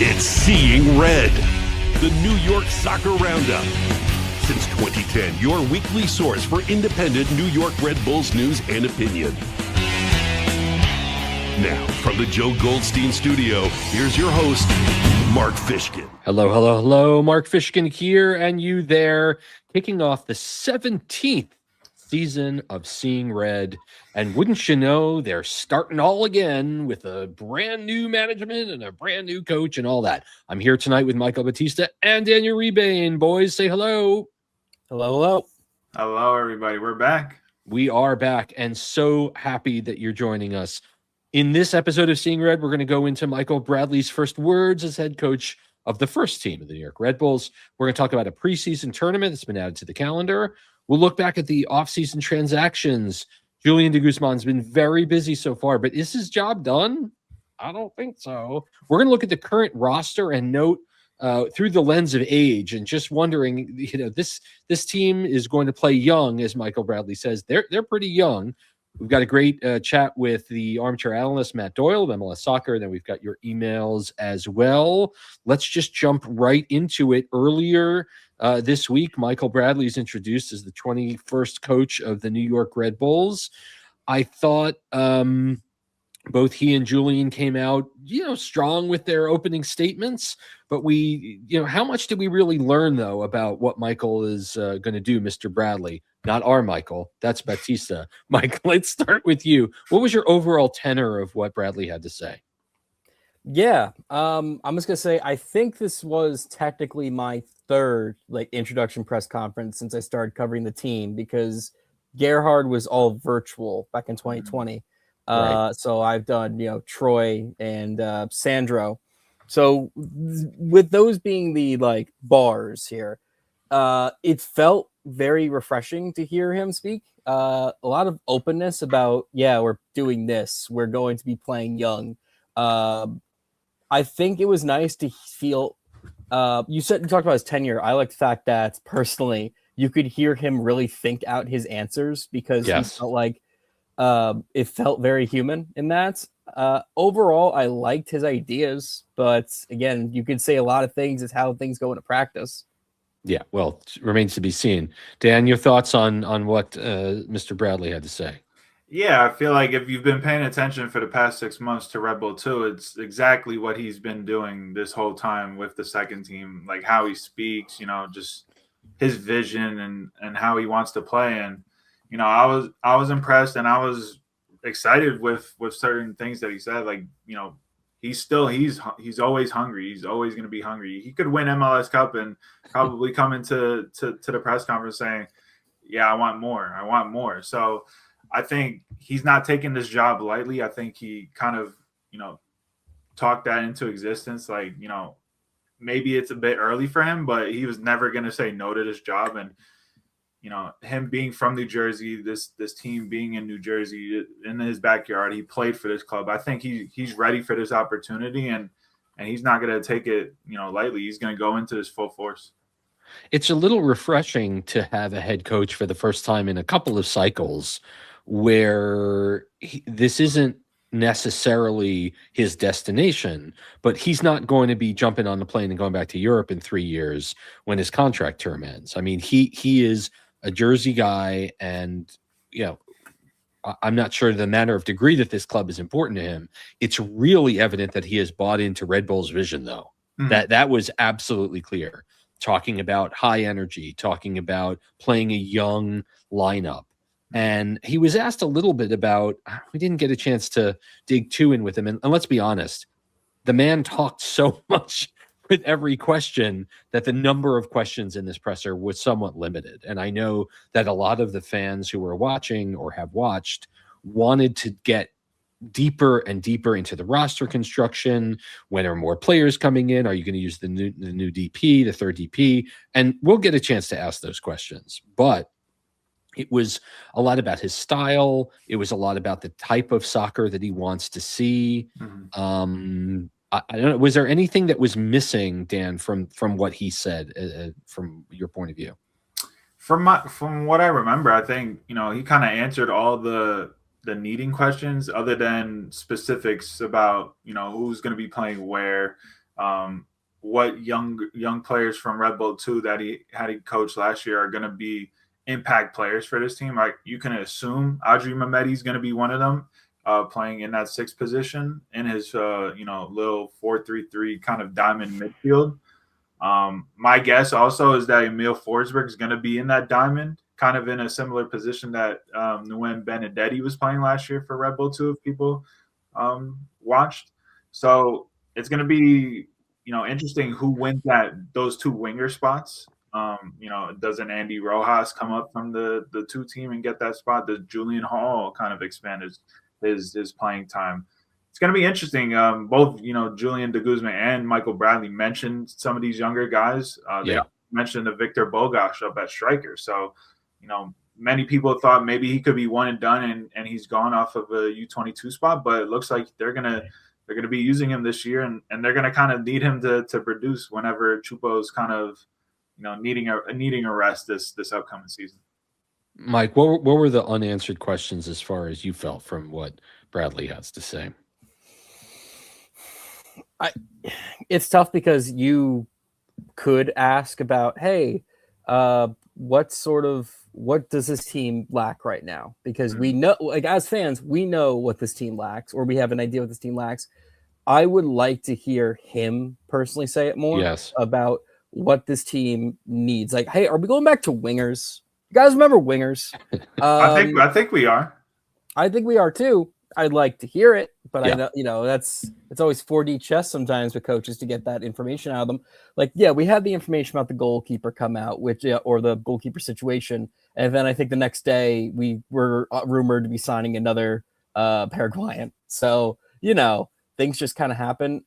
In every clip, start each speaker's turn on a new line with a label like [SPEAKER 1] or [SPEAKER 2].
[SPEAKER 1] It's Seeing Red, the New York Soccer Roundup. Since 2010, your weekly source for independent New York Red Bulls news and opinion. Now, from the Joe Goldstein studio, here's your host, Mark Fishkin.
[SPEAKER 2] Hello. Mark Fishkin here and you there, kicking off the 17th season of Seeing Red. And wouldn't you know, they're starting all again with a brand new management and a brand new coach and all that. I'm here tonight with Michael Battista and Daniel Rebain. Boys, say hello.
[SPEAKER 3] Hello, everybody. We're back.
[SPEAKER 2] We are back and so happy that you're joining us. In this episode of Seeing Red, we're going to go into Michael Bradley's first words as head coach of the first team of the New York Red Bulls. We're going to talk about a preseason tournament that's been added to the calendar. We'll look back at the offseason transactions. Julian de Guzman's been very busy so far, but is his job done? I don't think so. We're going to look at the current roster and note through the lens of age and just wondering, this team is going to play young, as Michael Bradley says. They're pretty young. We've got a great chat with the armchair analyst, Matt Doyle of MLS Soccer. Then we've got your emails as well. Let's just jump right into it. Earlier this week, Michael Bradley is introduced as the 21st coach of the New York Red Bulls. I thought both he and Julian came out, strong with their opening statements. But how much did we really learn, though, about what Michael is going to do, Mr. Bradley? Not our Michael. That's Battista. Mike, let's start with you. What was your overall tenor of what Bradley had to say?
[SPEAKER 4] Yeah, I'm just going to say I think this was technically my third introduction press conference since I started covering the team, because Gerhard was all virtual back in 2020. Right. So I've done, Troy and Sandro. So with those being the bars here, it felt very refreshing to hear him speak. A lot of openness about, we're doing this. We're going to be playing young. I think it was nice to feel, you talked about his tenure. I like the fact that personally, you could hear him really think out his answers, because he felt like it felt very human in that. Overall, I liked his ideas, but again, you could say a lot of things is how things go into practice.
[SPEAKER 2] Yeah, well, it remains to be seen. Dan, your thoughts on what Mr. Bradley had to say?
[SPEAKER 3] Yeah, I feel like if you've been paying attention for the past 6 months to Red Bull 2, it's exactly what he's been doing this whole time with the second team, like how he speaks, just his vision and how he wants to play. And, I was impressed and I was excited with certain things that he said. Like, he's always hungry. He's always going to be hungry. He could win MLS Cup and probably come into the press conference saying, I want more. So I think he's not taking this job lightly. I think he kind of, talked that into existence. Like, maybe it's a bit early for him, but he was never going to say no to this job. And, him being from New Jersey, this team being in New Jersey in his backyard, he played for this club. I think he's ready for this opportunity, and he's not going to take it, lightly. He's going to go into this full force.
[SPEAKER 2] It's a little refreshing to have a head coach for the first time in a couple of cycles where this isn't necessarily his destination, but he's not going to be jumping on the plane and going back to Europe in 3 years when his contract term ends. I mean, he is a Jersey guy, and I'm not sure the manner of degree that this club is important to him. It's really evident that he has bought into Red Bull's vision, though. Mm-hmm. That was absolutely clear. Talking about high energy, talking about playing a young lineup. And he was asked a little bit about, we didn't get a chance to dig too in with him. And let's be honest, the man talked so much with every question that the number of questions in this presser was somewhat limited. And I know that a lot of the fans who were watching or have watched wanted to get deeper and deeper into the roster construction. When are more players coming in? Are you going to use the new DP, the third DP? And we'll get a chance to ask those questions. But it was a lot about his style. It was a lot about the type of soccer that he wants to see. Mm-hmm. I don't know. Was there anything that was missing, Dan, from what he said, from your point of view?
[SPEAKER 3] From what I remember, I think, he kind of answered all the needing questions, other than specifics about, who's going to be playing where, what young players from Red Bull 2 that he coached last year are going to be impact players for this team. Like, you can assume Adri Mehmedi is going to be one of them, playing in that 6th position in his little 4-3-3 kind of diamond midfield. My guess also is that Emil Forsberg is going to be in that diamond, kind of in a similar position that Nguyen Benedetti was playing last year for Red Bull 2, if people watched. So it's going to be interesting who wins those 2 winger spots. Doesn't Andy Rojas come up from the 2 team and get that spot? Does Julian Hall kind of expand his playing time? It's going to be interesting. Both Julian de Guzman and Michael Bradley mentioned some of these younger guys. They mentioned the Victor Bogash up at striker. So many people thought maybe he could be one and done, and he's gone off of a U22 spot. But it looks like they're gonna be using him this year, and they're gonna kind of need him to produce whenever Chupo's kind of needing a rest this upcoming season.
[SPEAKER 2] Mike, what were the unanswered questions as far as you felt from what Bradley has to say?
[SPEAKER 4] It's tough because you could ask about, hey, what does this team lack right now? Because we know, like, as fans, we know what this team lacks, or we have an idea what this team lacks. I would like to hear him personally say it more about what this team needs. Like, hey, are we going back to wingers? You guys remember wingers?
[SPEAKER 3] I think we are.
[SPEAKER 4] I think we are too. I'd like to hear it, but I know, it's always 4D chess sometimes with coaches to get that information out of them. Like, we had the information about the goalkeeper come out, or the goalkeeper situation, and then I think the next day we were rumored to be signing another Paraguayan. So things just kind of happen.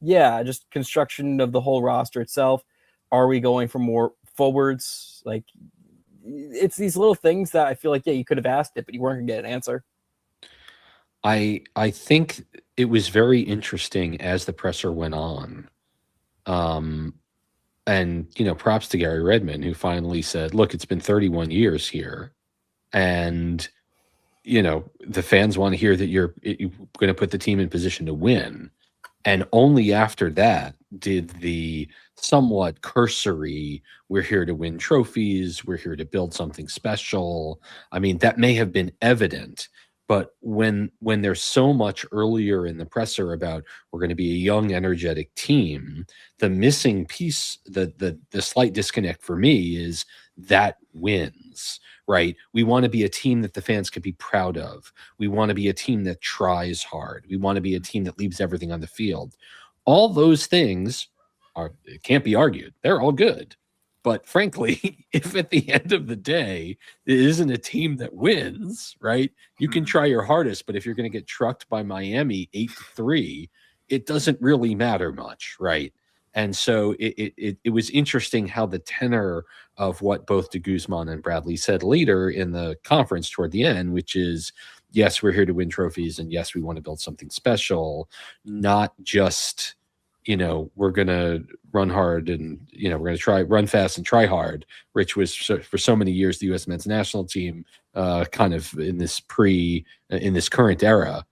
[SPEAKER 4] Just construction of the whole roster itself. Are we going for more forwards? Like, it's these little things that I feel like you could have asked it, but you weren't gonna get an answer.
[SPEAKER 2] I think it was very interesting as the presser went on. And, props to Gary Redmond, who finally said, look, it's been 31 years here. And, the fans want to hear that you're going to put the team in position to win. And only after that did the somewhat cursory, we're here to win trophies, we're here to build something special. I mean, that may have been evident. But when there's so much earlier in the presser about we're going to be a young, energetic team, the missing piece, the slight disconnect for me is that wins, right? We want to be a team that the fans can be proud of. We want to be a team that tries hard. We want to be a team that leaves everything on the field. All those things can't be argued. They're all good. But frankly, if at the end of the day, it isn't a team that wins, right? You can try your hardest, but if you're going to get trucked by Miami 8-3, it doesn't really matter much, right? And so it was interesting how the tenor of what both de Guzman and Bradley said later in the conference toward the end, which is, yes, we're here to win trophies, and yes, we want to build something special, not just, we're going to run hard and, we're going to run fast and try hard, which was for so many years the U.S. men's national team, kind of in this current era.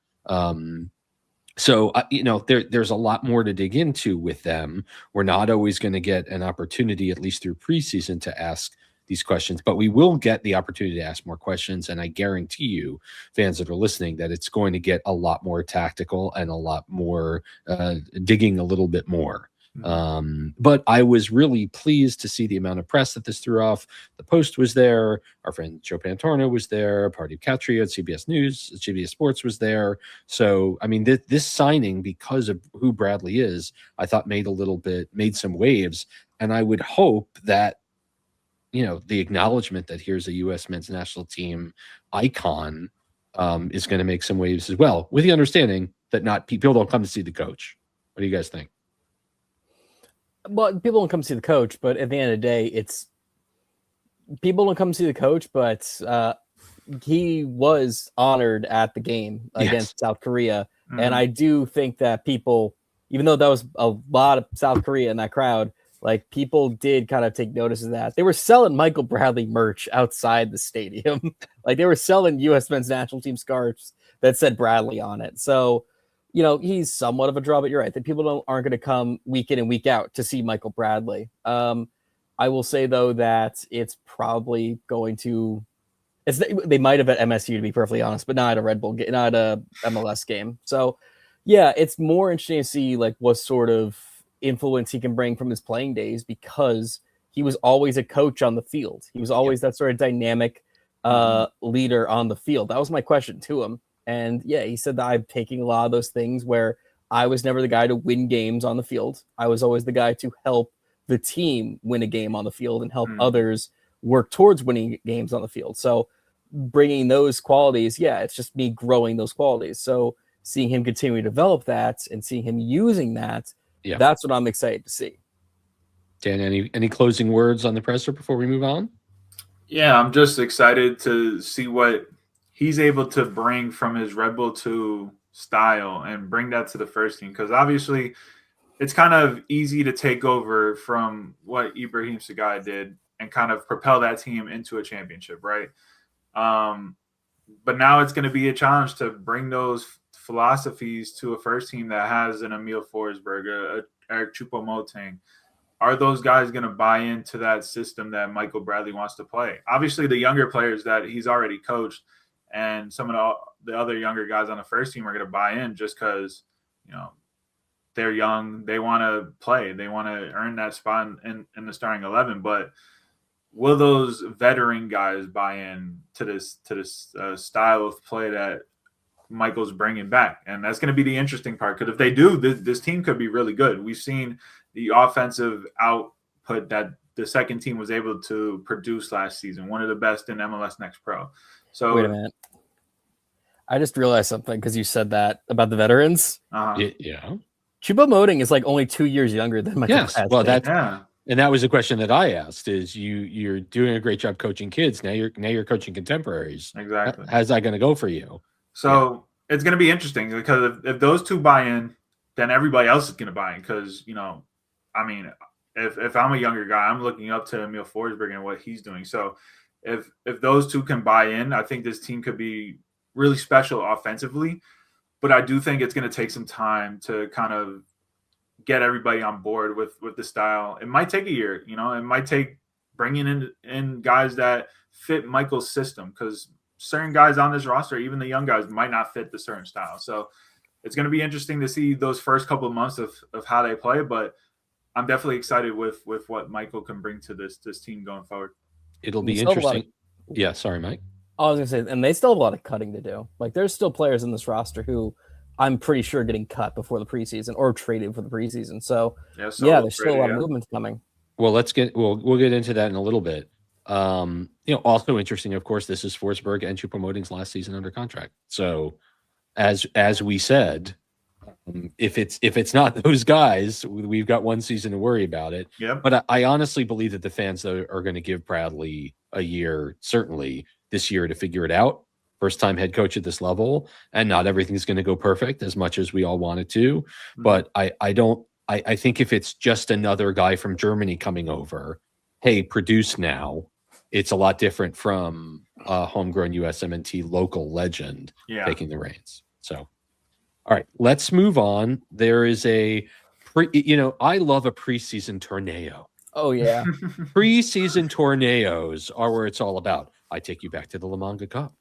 [SPEAKER 2] So, there's a lot more to dig into with them. We're not always going to get an opportunity, at least through preseason, to ask these questions, but we will get the opportunity to ask more questions. And I guarantee you, fans that are listening, that it's going to get a lot more tactical and a lot more digging a little bit more. But I was really pleased to see the amount of press that this threw off. The Post was there. Our friend Joe Pantorno was there. Party of Catria at CBS News, CBS Sports was there. So, I mean, this signing, because of who Bradley is, I thought made some waves. And I would hope that, the acknowledgement that here's a U.S. men's national team icon is going to make some waves as well, with the understanding that not people don't come to see the coach. What do you guys think?
[SPEAKER 4] Well, people don't come to see the coach, but at the end of the day, it's people don't come to see the coach, but he was honored at the game against South Korea. Mm-hmm. And I do think that people, even though that was a lot of South Korea in that crowd, like, people did kind of take notice of that. They were selling Michael Bradley merch outside the stadium. Like, they were selling U.S. men's national team scarves that said Bradley on it. So he's somewhat of a draw, but you're right. That people aren't going to come week in and week out to see Michael Bradley. I will say, though, that it's probably going to – they might have at MSU, to be perfectly honest, but not at a Red Bull game, not a MLS game. So, yeah, it's more interesting to see like what sort of influence he can bring from his playing days, because he was always a coach on the field. He was always that sort of dynamic leader on the field. That was my question to him. And yeah, he said that I'm taking a lot of those things where I was never the guy to win games on the field. I was always the guy to help the team win a game on the field and help others work towards winning games on the field. So bringing those qualities, it's just me growing those qualities. So seeing him continue to develop that and seeing him using that, that's what I'm excited to see.
[SPEAKER 2] Dan, any closing words on the presser before we move on?
[SPEAKER 3] Yeah, I'm just excited to see what he's able to bring from his Red Bull 2 style and bring that to the first team, because obviously it's kind of easy to take over from what Ibrahim Sagai did and kind of propel that team into a championship, right? But now it's going to be a challenge to bring those philosophies to a first team that has an Emil Forsberg, a Eric Choupo-Moting. Are those guys going to buy into that system that Michael Bradley wants to play? Obviously, the younger players that he's already coached and some of the other younger guys on the first team are going to buy in just because, they're young. They want to play. They want to earn that spot in the starting 11. But will those veteran guys buy in to this style of play that Michael's bringing back? And that's going to be the interesting part, because if they do, this team could be really good. We've seen the offensive output that the second team was able to produce last season, one of the best in MLS Next Pro. So
[SPEAKER 4] wait a minute. I just realized something because you said that about the veterans.
[SPEAKER 2] Yeah.
[SPEAKER 4] Choupo-Moting is like only 2 years younger than Michael Bradley.
[SPEAKER 2] Well, and that was a question that I asked. Is you're doing a great job coaching kids. Now you're coaching contemporaries.
[SPEAKER 3] Exactly.
[SPEAKER 2] How's that going to go for you?
[SPEAKER 3] So it's going to be interesting, because if those two buy in, then everybody else is going to buy in. Because if I'm a younger guy, I'm looking up to Emil Forsberg and what he's doing. So if those two can buy in, I think this team could be really special offensively. But I do think it's going to take some time to kind of get everybody on board with the style. It might take a year, it might take bringing in guys that fit Michael's system, because certain guys on this roster, even the young guys, might not fit the certain style. So it's going to be interesting to see those first couple of months of how they play. But I'm definitely excited with what Michael can bring to this team going forward.
[SPEAKER 2] It'll be interesting. Yeah, sorry, Mike.
[SPEAKER 4] I was going to say, and they still have a lot of cutting to do. Like, there's still players in this roster who I'm pretty sure getting cut before the preseason or traded for the preseason. So, there's still a lot of movement coming.
[SPEAKER 2] Well, we'll get into that in a little bit. Also interesting, of course, this is Forsberg and Choupo-Moting's last season under contract. So, as we said, if it's not those guys, we've got one season to worry about it.
[SPEAKER 3] Yeah.
[SPEAKER 2] But I honestly believe that the fans, though, are going to give Bradley a year, certainly this year, to figure it out. First time head coach at this level, and not everything's going to go perfect as much as we all want it to. But I think if it's just another guy from Germany coming over, hey, produce now, it's a lot different from a homegrown USMNT local legend taking the reins. So, all right, let's move on. There is I love a preseason tornado.
[SPEAKER 4] Oh, yeah.
[SPEAKER 2] Preseason tornadoes are where it's all about. I take you back to the La Manga Cup.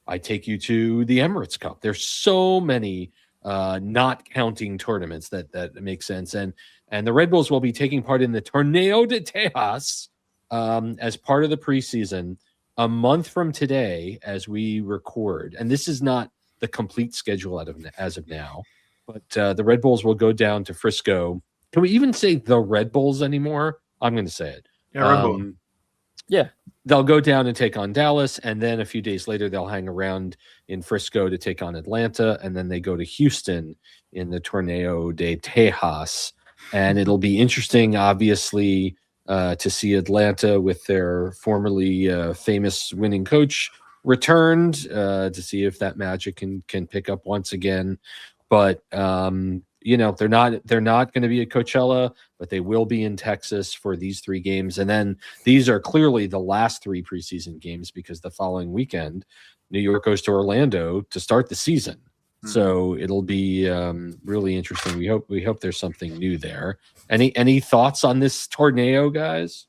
[SPEAKER 2] I take you to the Emirates Cup. There's so many not counting tournaments that make sense. And the Red Bulls will be taking part in the Torneo de Tejas as part of the preseason a month from today as we record. And this is not the complete schedule as of now, but the Red Bulls will go down to Frisco. Can we even say the Red Bulls anymore? I'm going to say it.
[SPEAKER 3] Yeah, Red Bull.
[SPEAKER 4] Yeah.
[SPEAKER 2] They'll go down and take on Dallas, and then a few days later they'll hang around in Frisco to take on Atlanta, and then they go to Houston in the Torneo de Tejas. And it'll be interesting, obviously, to see Atlanta with their formerly famous winning coach returned, to see if that magic can pick up once again. But they're not going to be at Coachella, but they will be in Texas for these 3 games. And then these are clearly the last 3 preseason games, because the following weekend, New York goes to Orlando to start the season. So it'll be really interesting. We hope there's something new there. Any thoughts on this tornado, guys?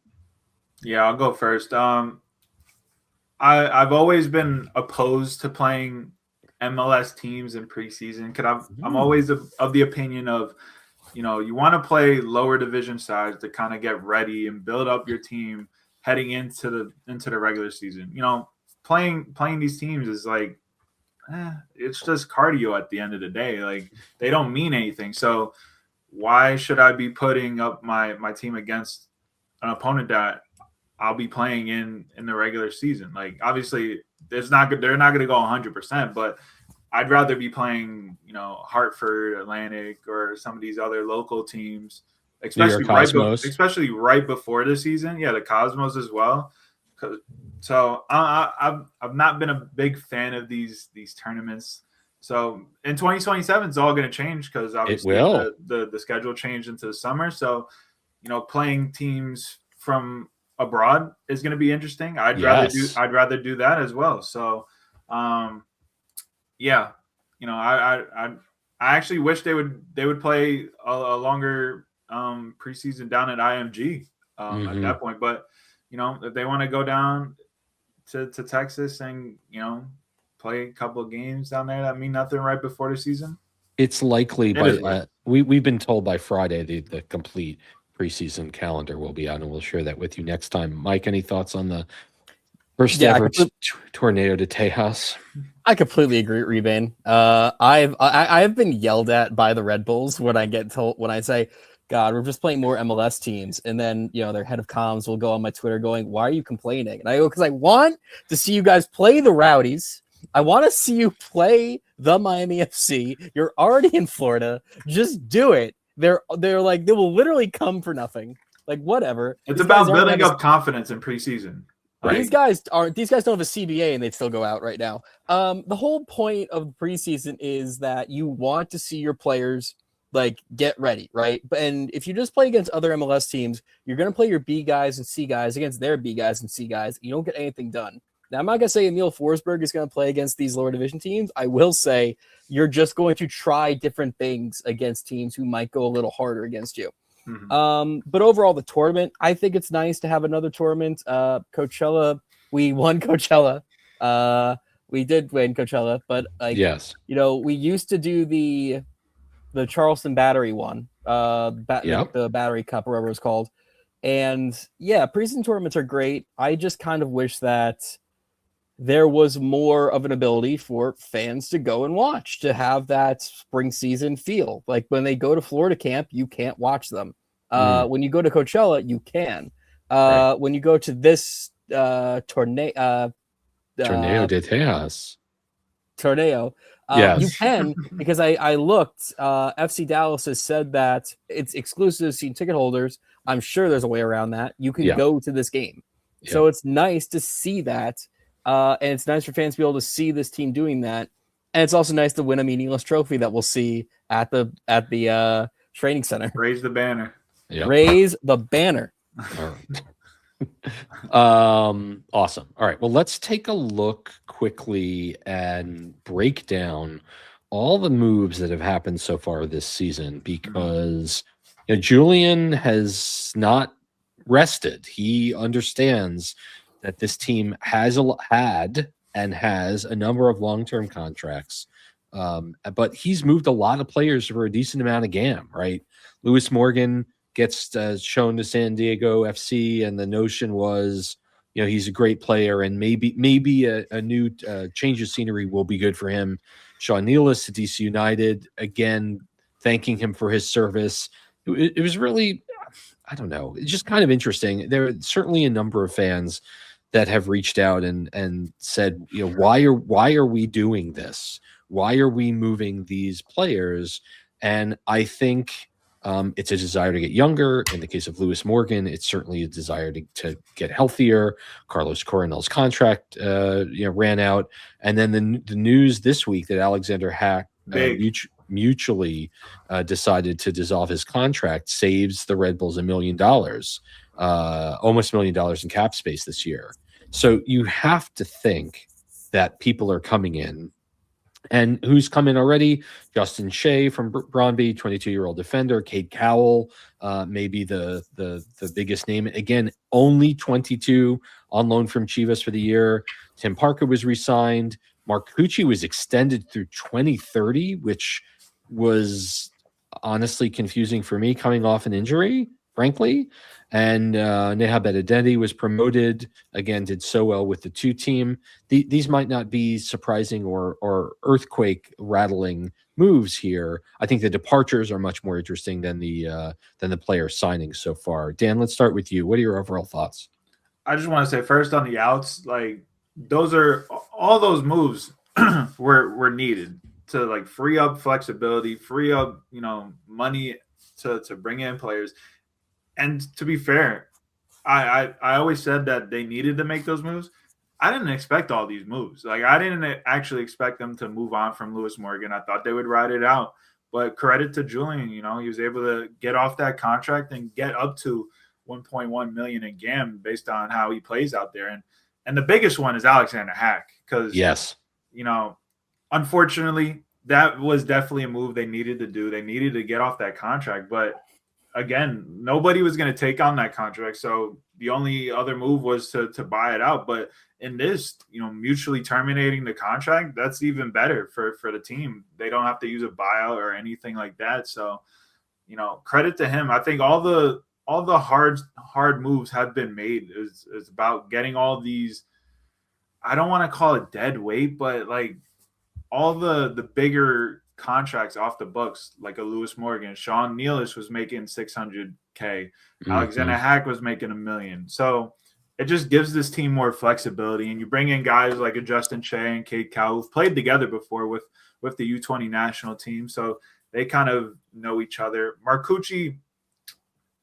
[SPEAKER 3] Yeah, I'll go first. I've always been opposed to playing MLS teams in preseason because I'm always of the opinion of, you want to play lower division sides to kind of get ready and build up your team heading into the regular season. Playing these teams is like, it's just cardio at the end of the day. Like, they don't mean anything. So why should I be putting up my team against an opponent that I'll be playing in the regular season? Like, obviously they're not going to go 100%, but I'd rather be playing, Hartford, Atlantic, or some of these other local teams, especially right before the season. Yeah, the Cosmos as well. So I've not been a big fan of these tournaments. So in 2027, it's all going to change because obviously the schedule changed into the summer. So, playing teams from abroad is going to be interesting. I'd rather do that as well. So, yeah, I actually wish they would play a longer preseason down at IMG at that point. But if they want to go down to Texas and play a couple of games down there that mean nothing right before the season,
[SPEAKER 2] it's likely. We've been told by Friday the complete preseason calendar will be out, and we'll share that with you next time. Mike, any thoughts on the first ever tornado de Tejas?
[SPEAKER 4] I completely agree, Rebain. I've been yelled at by the Red Bulls when I say, God, we're just playing more MLS teams, and then their head of comms will go on my Twitter going, "Why are you complaining?" And I go, "Because I want to see you guys play the Rowdies. I want to see you play the Miami FC. You're already in Florida. Just do it." They're like, they will literally come for nothing. Like, whatever.
[SPEAKER 3] It's about building up confidence in preseason.
[SPEAKER 4] Right? These guys don't have a CBA and they'd still go out right now. The whole point of preseason is that you want to see your players like get ready, right? And if you just play against other MLS teams, you're going to play your B guys and C guys against their B guys and C guys. You don't get anything done. Now, I'm not going to say Emil Forsberg is going to play against these lower division teams. I will say you're just going to try different things against teams who might go a little harder against you. But overall, the tournament, I think it's nice to have another tournament. Coachella, we won Coachella. We did win Coachella, but
[SPEAKER 2] yes,
[SPEAKER 4] we used to do the Charleston Battery one, the Battery Cup or whatever it's called. And yeah, preseason tournaments are great. I just kind of wish that there was more of an ability for fans to go and watch, to have that spring season feel. Like when they go to Florida camp, you can't watch them. When you go to Coachella, you can.
[SPEAKER 2] Right.
[SPEAKER 4] When you go to this tornado
[SPEAKER 2] de Tejas.
[SPEAKER 4] You can, because I looked. FC Dallas has said that it's exclusive to season ticket holders. I'm sure there's a way around that. You can go to this game. So it's nice to see that. And it's nice for fans to be able to see this team doing that. And it's also nice to win a meaningless trophy that we'll see at the training center.
[SPEAKER 3] Raise the banner.
[SPEAKER 2] Yep.
[SPEAKER 4] Raise the banner.
[SPEAKER 2] All right. Awesome. All right. Well, let's take a look quickly and break down all the moves that have happened so far this season, because Julian has not rested. He understands that this team has had a number of long-term contracts, but he's moved a lot of players for a decent amount of GAM, right? Lewis Morgan gets shown to San Diego FC, and the notion was, he's a great player, and maybe a new change of scenery will be good for him. Sean Nealis to DC United, again, thanking him for his service. It was really, I don't know, it's just kind of interesting. There are certainly a number of fans that have reached out and said, why are we doing this? Why are we moving these players? And I think it's a desire to get younger. In the case of Lewis Morgan, it's certainly a desire to get healthier. Carlos Coronel's contract ran out. And then the news this week that Alexander Hack mutually decided to dissolve his contract saves the Red Bulls $1 million. Almost $1 million in cap space this year. So you have to think that people are coming in And who's come in already? Justin Shea from Brøndby, 22-year-old defender. Cade Cowell, maybe the biggest name. Again, only 22, on loan from Chivas for the year. Tim Parker was re-signed. Marcucci was extended through 2030, which was honestly confusing for me coming off an injury, frankly. And Neha Benedetti was promoted, again, did so well with the 2 team. These might not be surprising or earthquake rattling moves here. I think the departures are much more interesting than the player signings so far. Dan, let's start with you. What are your overall thoughts?
[SPEAKER 3] I just want to say first on the outs, like those are all those moves were needed to like free up flexibility, free up, money to bring in players. And to be fair, I always said that they needed to make those moves. I didn't expect all these moves. Like I didn't actually expect them to move on from Lewis Morgan. I thought they would ride it out. But credit to Julian, he was able to get off that contract and get up to 1.1 million in GAM based on how he plays out there. And the biggest one is Alexander Hack because
[SPEAKER 2] yes,
[SPEAKER 3] unfortunately, that was definitely a move they needed to do. They needed to get off that contract, but again, nobody was going to take on that contract. So the only other move was to buy it out. But in this, mutually terminating the contract, that's even better for the team. They don't have to use a buyout or anything like that. So, credit to him. I think all the hard moves have been made. It's about getting all these, I don't want to call it dead weight, but like all the bigger contracts off the books, like a Lewis Morgan. Sean Nealish was making $600K. Mm-hmm. Alexander Hack was making $1 million. So it just gives this team more flexibility. And you bring in guys like a Justin Shea and Cade Cowell who've played together before with the U20 national team. So they kind of know each other. Marcucci,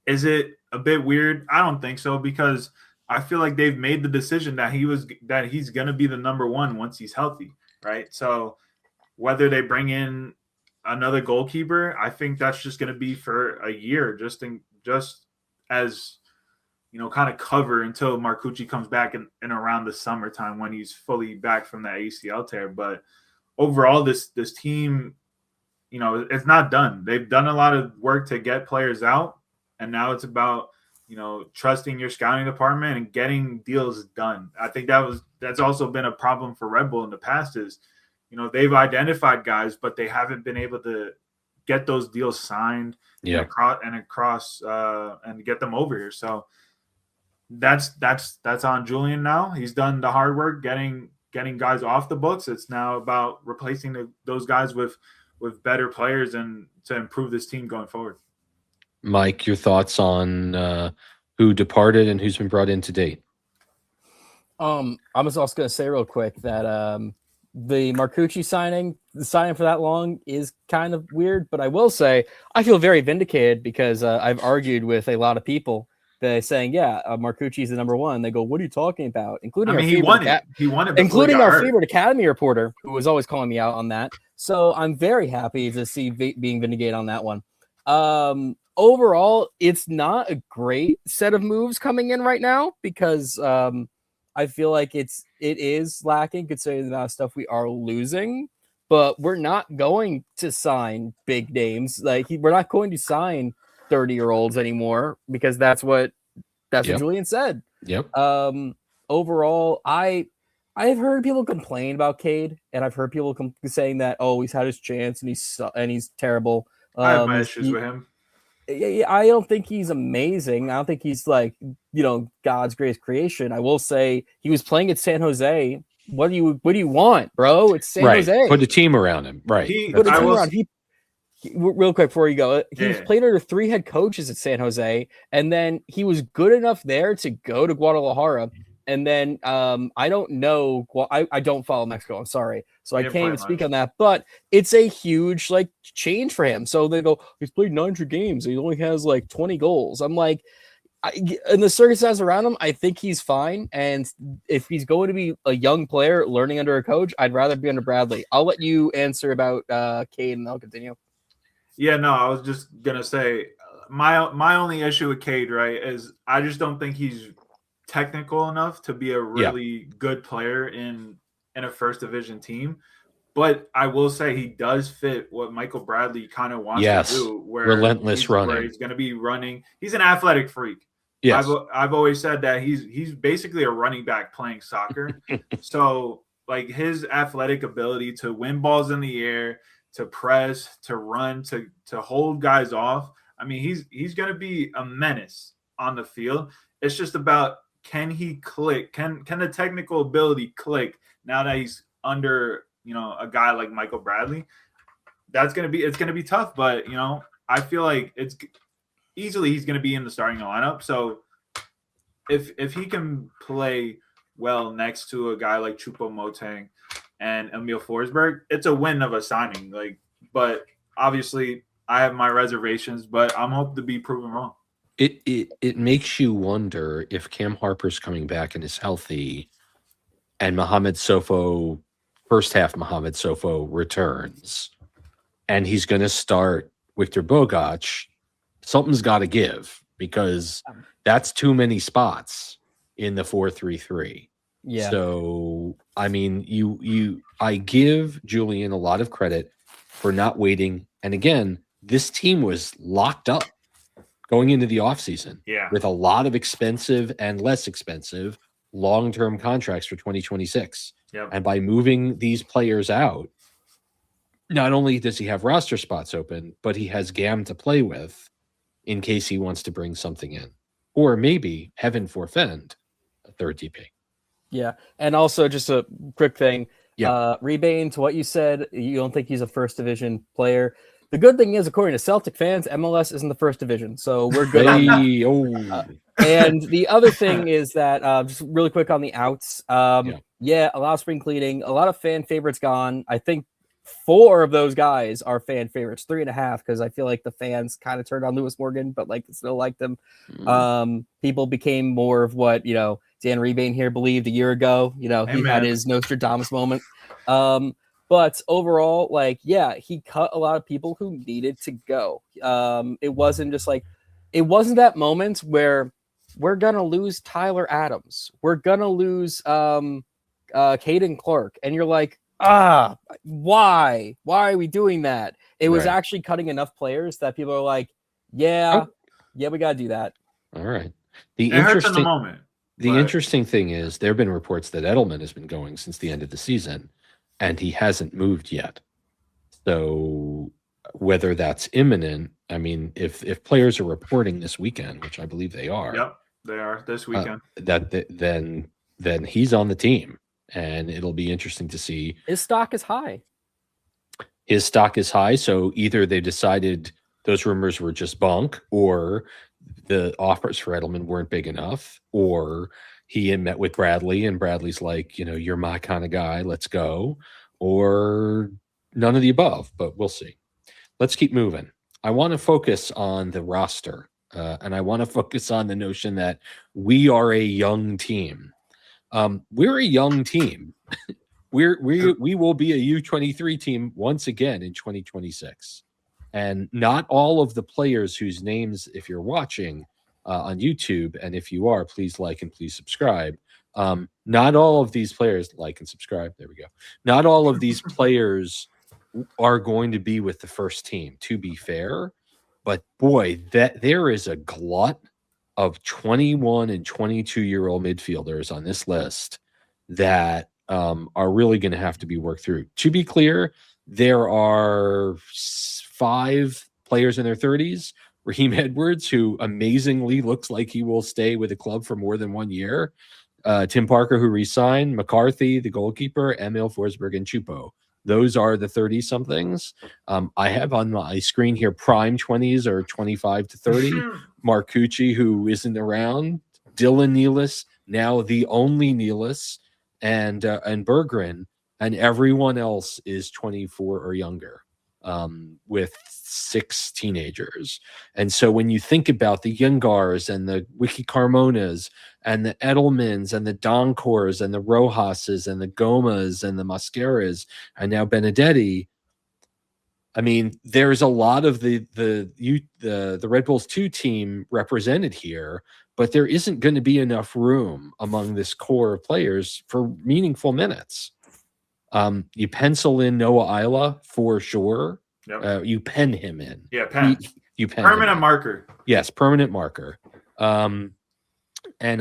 [SPEAKER 3] is it a bit weird? I don't think so, because I feel like they've made the decision that he's going to be the number one once he's healthy, right? So whether they bring in another goalkeeper, I think that's just going to be for a year, just as kind of cover until Marcucci comes back in around the summertime when he's fully back from the ACL tear. But overall, this team, it's not done. They've done a lot of work to get players out, and now it's about trusting your scouting department and getting deals done. I think that's also been a problem for Red Bull in the past is, they've identified guys, but they haven't been able to get those deals signed and across and get them over here. So that's on Julian now. He's done the hard work getting guys off the books. It's now about replacing those guys with better players and to improve this team going forward.
[SPEAKER 2] Mike, your thoughts on who departed and who's been brought in to date?
[SPEAKER 4] I was also going to say real quick that the Marcucci signing for that long is kind of weird, but I will say I feel very vindicated because I've argued with a lot of people that are saying, Marcucci is the number one. They go, what are you talking about? Including
[SPEAKER 3] he won it. He won it.
[SPEAKER 4] Including our favorite Academy reporter, who was always calling me out on that. So I'm very happy to see being vindicated on that one. Overall, it's not a great set of moves coming in right now because I feel like it is lacking considering the amount of stuff we are losing, but we're not going to sign big names. Like we're not going to sign 30-year-olds anymore because that's what Julian said.
[SPEAKER 2] Yep.
[SPEAKER 4] Overall, I've heard people complain about Cade, and I've heard people saying that he's had his chance and he's terrible.
[SPEAKER 3] I have my issues with him.
[SPEAKER 4] I don't think he's amazing. I don't think he's like, God's greatest creation. I will say he was playing at San Jose. What do you want, bro? It's San Jose.
[SPEAKER 2] Put a team around him. Right.
[SPEAKER 4] Real quick before you go, he was played under 3 head coaches at San Jose, and then he was good enough there to go to Guadalajara. And then I don't know. Well, I don't follow Mexico. I'm sorry. So I can't even speak on that. But it's a huge change for him. So they go, he's played 900 games. He only has 20 goals. I'm like, in the circumstances around him, I think he's fine. And if he's going to be a young player learning under a coach, I'd rather be under Bradley. I'll let you answer about Cade and I'll continue.
[SPEAKER 3] Yeah, no, I was just going to say my only issue with Cade, right, is I just don't think he's technical enough to be a really good player in a first division team. But I will say he does fit what Michael Bradley kind of wants
[SPEAKER 2] Yes.
[SPEAKER 3] to do, where
[SPEAKER 2] Relentless running.
[SPEAKER 3] where he's going to be running. He's an athletic freak.
[SPEAKER 2] Yes.
[SPEAKER 3] I've always said that he's basically a running back playing soccer. So like his athletic ability to win balls in the air, to press, to run, to hold guys off. I mean, he's going to be a menace on the field. It's just about, can he click? Can the technical ability click now that he's under, you know, a guy like Michael Bradley? It's going to be tough, but, you know, I feel like it's easily he's going to be in the starting lineup. So if he can play well next to a guy like Choupo-Moting and Emil Forsberg, it's a win of a signing. Like, but obviously I have my reservations, but I'm hoping to be proven wrong.
[SPEAKER 2] It makes you wonder if Cam Harper's coming back and is healthy, and Mohamed Sofo, first half Mohamed Sofo returns, and he's going to start Victor Bogac. Something's got to give, because that's too many spots in the 4-3-3.
[SPEAKER 4] Yeah.
[SPEAKER 2] So, I mean, I give Julian a lot of credit for not waiting. And again, this team was locked up going into the offseason with a lot of expensive and less expensive long-term contracts for 2026.
[SPEAKER 3] Yep.
[SPEAKER 2] And by moving these players out, not only does he have roster spots open, but he has GAM to play with in case he wants to bring something in. Or maybe, heaven forfend, a third DP.
[SPEAKER 4] Yeah. And also just a quick thing.
[SPEAKER 2] Yeah.
[SPEAKER 4] Rebain, to what you said, you don't think he's a first division player. The good thing is, according to Celtic fans, MLS isn't the first division, so we're good. And the other thing is that, just really quick on the outs, a lot of spring cleaning, a lot of fan favorites gone. I think 4 of those guys are fan favorites, 3.5, because I feel like the fans kind of turned on Lewis Morgan, but like still liked him. People became more of what, you know, Dan Rebain here believed a year ago. You know, he had his Nostradamus moment. But overall, like, yeah, he cut a lot of people who needed to go. It wasn't just like, it wasn't that moment where we're going to lose Tyler Adams. We're going to lose Caden Clark. And you're like, why? Why are we doing that? It was actually cutting enough players that people are like, we got to do that.
[SPEAKER 2] All right.
[SPEAKER 3] It hurts in the moment.
[SPEAKER 2] The interesting thing is there have been reports that Edelman has been going since the end of the season, and he hasn't moved yet. So whether that's imminent, I mean, if players are reporting this weekend, which I believe they are.
[SPEAKER 3] Yep, they are this weekend.
[SPEAKER 2] Then he's on the team, and it'll be interesting to see.
[SPEAKER 4] His stock is high.
[SPEAKER 2] So either they decided those rumors were just bunk, or the offers for Edelman weren't big enough, or he had met with Bradley and Bradley's like, you know, you're my kind of guy, let's go, or none of the above, but we'll see. Let's keep moving. I want to focus on the roster, and I want to focus on the notion that we are a young team. We're a young team. we will be a U23 team once again in 2026. And not all of the players whose names, if you're watching on YouTube, and if you are, please like and please subscribe. Not all of these players, like and subscribe. There we go. Not all of these players are going to be with the first team, to be fair. But boy, that there is a glut of 21 and 22-year-old midfielders on this list that are really going to have to be worked through. To be clear, there are 5 players in their 30s. Raheem Edwards, who amazingly looks like he will stay with the club for more than 1 year. Tim Parker, who re-signed. McCarthy, the goalkeeper. Emil Forsberg and Choupo. Those are the 30-somethings. I have on my screen here prime 20s or 25 to 30. Marcucci, who isn't around. Dylan Nealis, now the only Nealis. And Berggren. And everyone else is 24 or younger, with 6 teenagers. And so when you think about the Yungars and the Wiki Carmonas and the Edelmans and the Doncors and the Rojas's and the Gomas and the Mascaras and now Benedetti, I mean, there's a lot of the Red Bulls 2 team represented here, but there isn't going to be enough room among this core of players for meaningful minutes. You pencil in Noah Isla for sure.
[SPEAKER 3] Yep.
[SPEAKER 2] You pen him in.
[SPEAKER 3] Yeah, pen.
[SPEAKER 2] You pen
[SPEAKER 3] Permanent marker.
[SPEAKER 2] Yes, permanent marker. And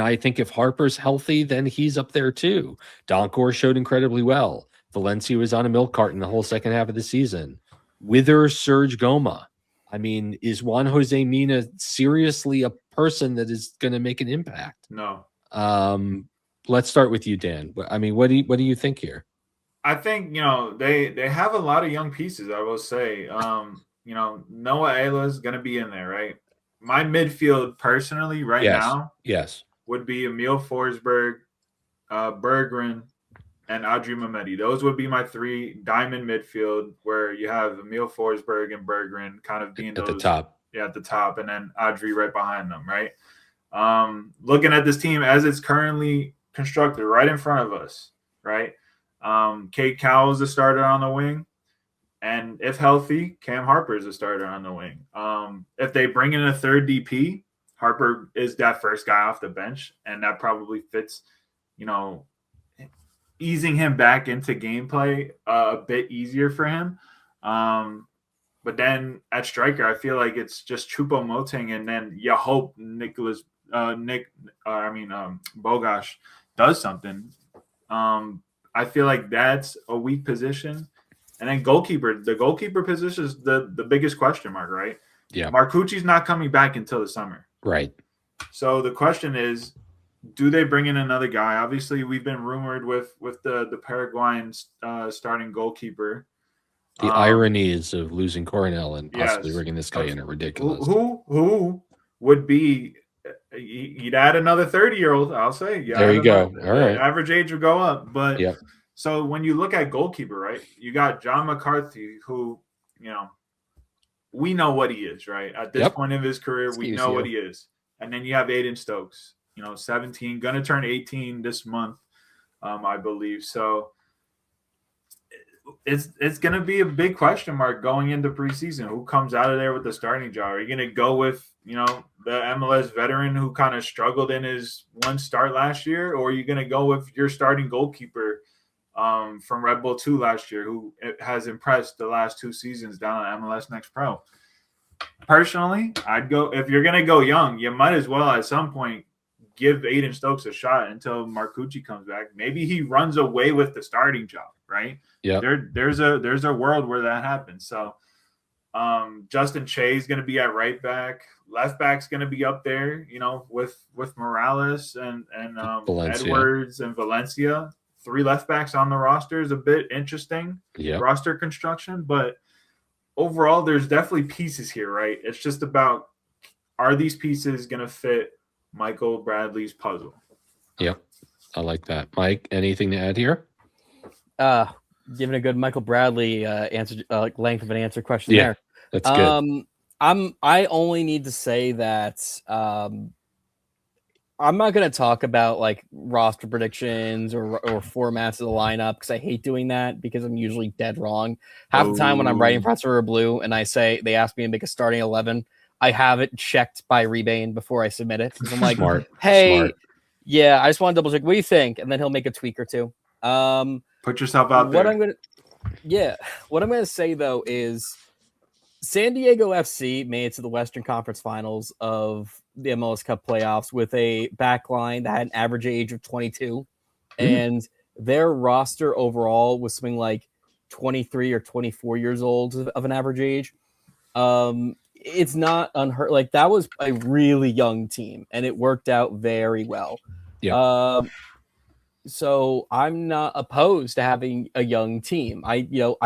[SPEAKER 2] I think if Harper's healthy, then he's up there too. Donkor showed incredibly well. Valencia was on a milk carton the whole second half of the season. Wither Serge Goma. I mean, is Juan Jose Mina seriously a person that is going to make an impact?
[SPEAKER 3] No.
[SPEAKER 2] Let's start with you, Dan. I mean, what do you think here?
[SPEAKER 3] I think, they have a lot of young pieces, I will say. Noah Ayla is going to be in there, right? My midfield personally now would be Emil Forsberg, Berggren, and Adri Mehmeti. Those would be my 3 diamond midfield, where you have Emil Forsberg and Berggren kind of being
[SPEAKER 2] at the top. Yeah,
[SPEAKER 3] at the top, and then Adri right behind them, right? Looking at this team as it's currently constructed right in front of us, right? Kate Cowell is the starter on the wing. And if healthy, Cam Harper is a starter on the wing. If they bring in a third DP, Harper is that first guy off the bench, and that probably fits, easing him back into gameplay a bit easier for him. But then at striker, I feel like it's just Choupo-Moting, and then you hope Bogash does something. I feel like that's a weak position. And then the goalkeeper position is the biggest question mark, right?
[SPEAKER 2] Yeah.
[SPEAKER 3] Marcucci's not coming back until the summer.
[SPEAKER 2] Right.
[SPEAKER 3] So the question is, do they bring in another guy? Obviously, we've been rumored with the Paraguayan starting goalkeeper.
[SPEAKER 2] The ironies of losing Coronel and possibly bringing this guy in are ridiculous.
[SPEAKER 3] Who would be – you'd add another 30-year-old, I'll say.
[SPEAKER 2] There you go. All right.
[SPEAKER 3] The average age would go up. But
[SPEAKER 2] yep.
[SPEAKER 3] So when you look at goalkeeper, right, you got John McCarthy, who, we know what he is, right? At this point of his career, we know what he is. And then you have Aiden Stokes, 17, going to turn 18 this month, I believe. So it's going to be a big question mark going into preseason. Who comes out of there with the starting job? Are you going to go with, the MLS veteran who kind of struggled in his one start last year? Or are you going to go with your starting goalkeeper from Red Bull 2 last year, who has impressed the last 2 seasons down at MLS Next Pro? Personally, I'd go, if you're going to go young, you might as well at some point give Aiden Stokes a shot until Marcucci comes back. Maybe he runs away with the starting job, right?
[SPEAKER 2] Yeah.
[SPEAKER 3] There's a world where that happens. So Justin Che is going to be at right back. Left back's going to be up there, with Morales and Edwards and Valencia. 3 left backs on the roster is a bit interesting roster construction, but overall there's definitely pieces here, right? It's just about, are these pieces going to fit Michael Bradley's puzzle?
[SPEAKER 2] Yep. I like that. Mike, anything to add here?
[SPEAKER 4] Giving a good Michael Bradley answer, length of an answer question there.
[SPEAKER 2] That's good.
[SPEAKER 4] I only need to say that I'm not going to talk about like roster predictions or formats of the lineup, because I hate doing that, because I'm usually dead wrong. Half the time when I'm writing Prosper Blue and they ask me to make a starting 11, I have it checked by Rebain before I submit it. I'm like, hey, yeah, I just want to double check. What do you think? And then he'll make a tweak or two.
[SPEAKER 3] Put yourself out there.
[SPEAKER 4] What I'm going to say though is San Diego FC made it to the Western Conference Finals of the MLS Cup playoffs with a back line that had an average age of 22, and their roster overall was something like 23 or 24 years old of an average age. It's not unheard. Like, that was a really young team, and it worked out very well.
[SPEAKER 2] Yeah.
[SPEAKER 4] So I'm not opposed to having a young team. I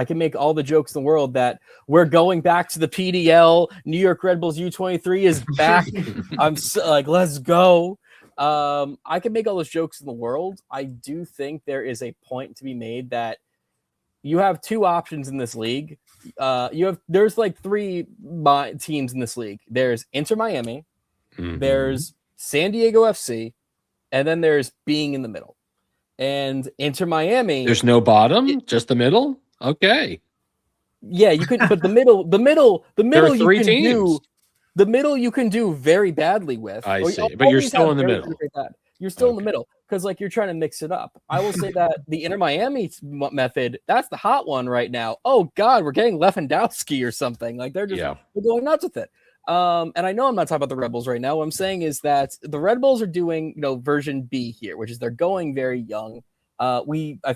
[SPEAKER 4] can make all the jokes in the world that we're going back to the PDL. New York Red Bulls U23 is back. I'm like, let's go. I can make all those jokes in the world. I do think there is a point to be made that you have 2 options in this league. There's like 3 teams in this league. There's Inter Miami, there's San Diego FC, and then there's being in the middle. And Inter Miami,
[SPEAKER 2] there's no bottom, just the middle. Okay.
[SPEAKER 4] Yeah, you could, but the middle
[SPEAKER 2] there are 3
[SPEAKER 4] you can
[SPEAKER 2] teams.
[SPEAKER 4] do. The middle you can do very badly with.
[SPEAKER 2] I see, but you're still in the middle.
[SPEAKER 4] You're still in the middle. because like you're trying to mix it up. I will say that the Inter Miami method, that's the hot one right now. Oh God, we're getting Lewandowski or something. Like they're going nuts with it. And I know I'm not talking about the Red Bulls right now. What I'm saying is that the Red Bulls are doing, version B here, which is they're going very young. I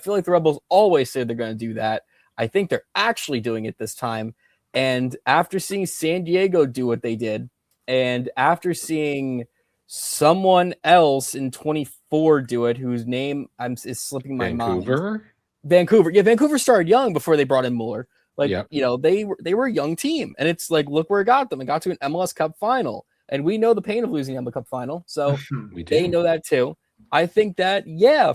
[SPEAKER 4] feel like the Red Bulls always say they're going to do that. I think they're actually doing it this time. And after seeing San Diego do what they did, and after seeing someone else in 24 do it, whose name is slipping my mind. Vancouver. Yeah, Vancouver started young before they brought in Mueller. They were a young team, and it's like, look where it got them. It got to an MLS Cup final, and we know the pain of losing MLS Cup final, so they know that too. I think that,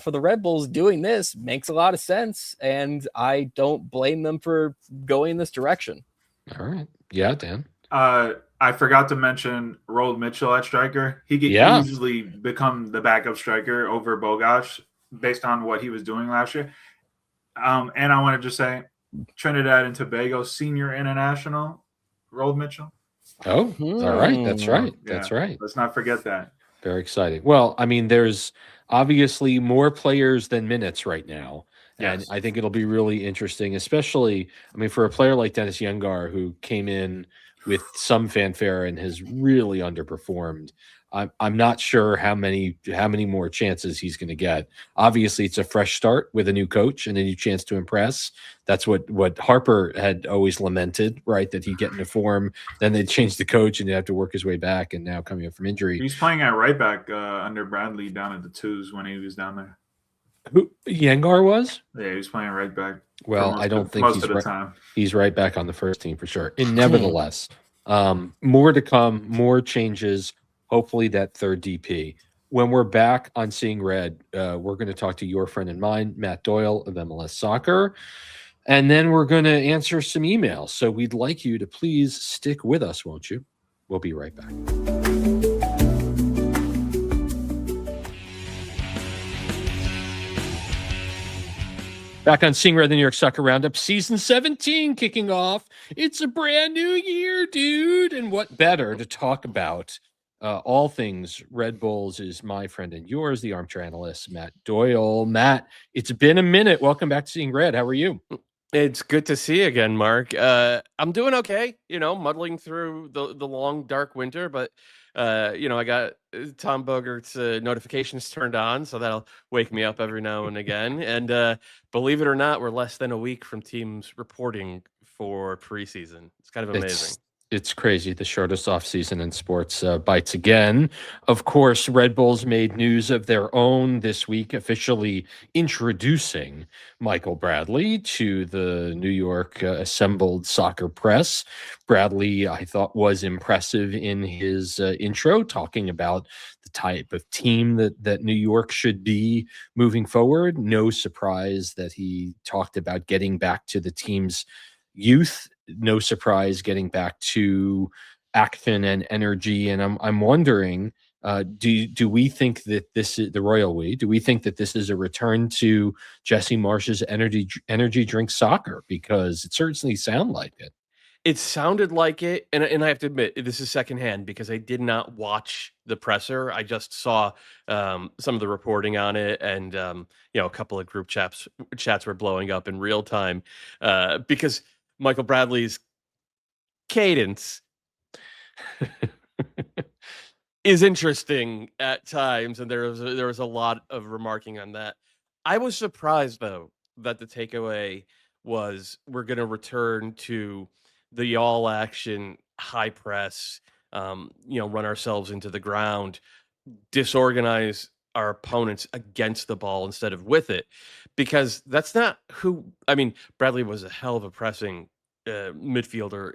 [SPEAKER 4] for the Red Bulls doing this makes a lot of sense, and I don't blame them for going in this direction.
[SPEAKER 2] All right. Yeah, Dan.
[SPEAKER 3] I forgot to mention Roald Mitchell at striker. He could easily become the backup striker over Bogosh based on what he was doing last year. And I want to just say Trinidad and Tobago senior international, Roald Mitchell.
[SPEAKER 2] Oh, all right. That's right. That's right.
[SPEAKER 3] Let's not forget that.
[SPEAKER 2] Very exciting. Well, I mean, there's obviously more players than minutes right now. Yes. And I think it'll be really interesting, especially, for a player like Dennis Yengar, who came in with some fanfare and has really underperformed. I'm not sure how many more chances he's going to get. Obviously, it's a fresh start with a new coach and a new chance to impress. That's what Harper had always lamented, right? That he'd get into form, then they'd change the coach and he'd have to work his way back. And now coming up from injury,
[SPEAKER 3] he's playing at right back under Bradley down at the twos when he was down there.
[SPEAKER 2] Who Yengar was?
[SPEAKER 3] Yeah, he was playing right back.
[SPEAKER 2] Well, I don't think he's right back on the first team for sure. And nevertheless, more to come, more changes. Hopefully that third DP. When we're back on Seeing Red, we're going to talk to your friend and mine, Matt Doyle of MLS Soccer. And then we're going to answer some emails. So we'd like you to please stick with us, won't you? We'll be right back. Back on Seeing Red, the New York Soccer Roundup, season 17 kicking off. It's a brand new year, dude. And what better to talk about all things Red Bulls is my friend and yours, the armchair analyst, Matt Doyle. Matt, it's been a minute. Welcome back to Seeing Red. How are you?
[SPEAKER 5] It's good to see you again, Mark. I'm doing okay, muddling through the long, dark winter, but I got Tom Bogert's notifications turned on, so that'll wake me up every now and again. And believe it or not, we're less than a week from teams reporting for preseason. It's kind of amazing.
[SPEAKER 2] It's crazy. The shortest offseason in sports bites again. Of course, Red Bulls made news of their own this week, officially introducing Michael Bradley to the New York assembled soccer press. Bradley, I thought, was impressive in his intro, talking about the type of team that New York should be moving forward. No surprise that he talked about getting back to the team's youth. No surprise getting back to action and energy. And I'm wondering, do we think that this is the royal we? Do we think that this is a return to Jesse Marsh's energy drink soccer? Because it certainly sounded like it.
[SPEAKER 5] It sounded like it, and I have to admit, this is secondhand because I did not watch the presser. I just saw some of the reporting on it, and a couple of group chats were blowing up in real time because Michael Bradley's cadence is interesting at times, and there was a lot of remarking on that. I was surprised though that the takeaway was we're going to return to the all action high press, run ourselves into the ground, disorganize our opponents against the ball instead of with it, because that's not Bradley was a hell of a pressing midfielder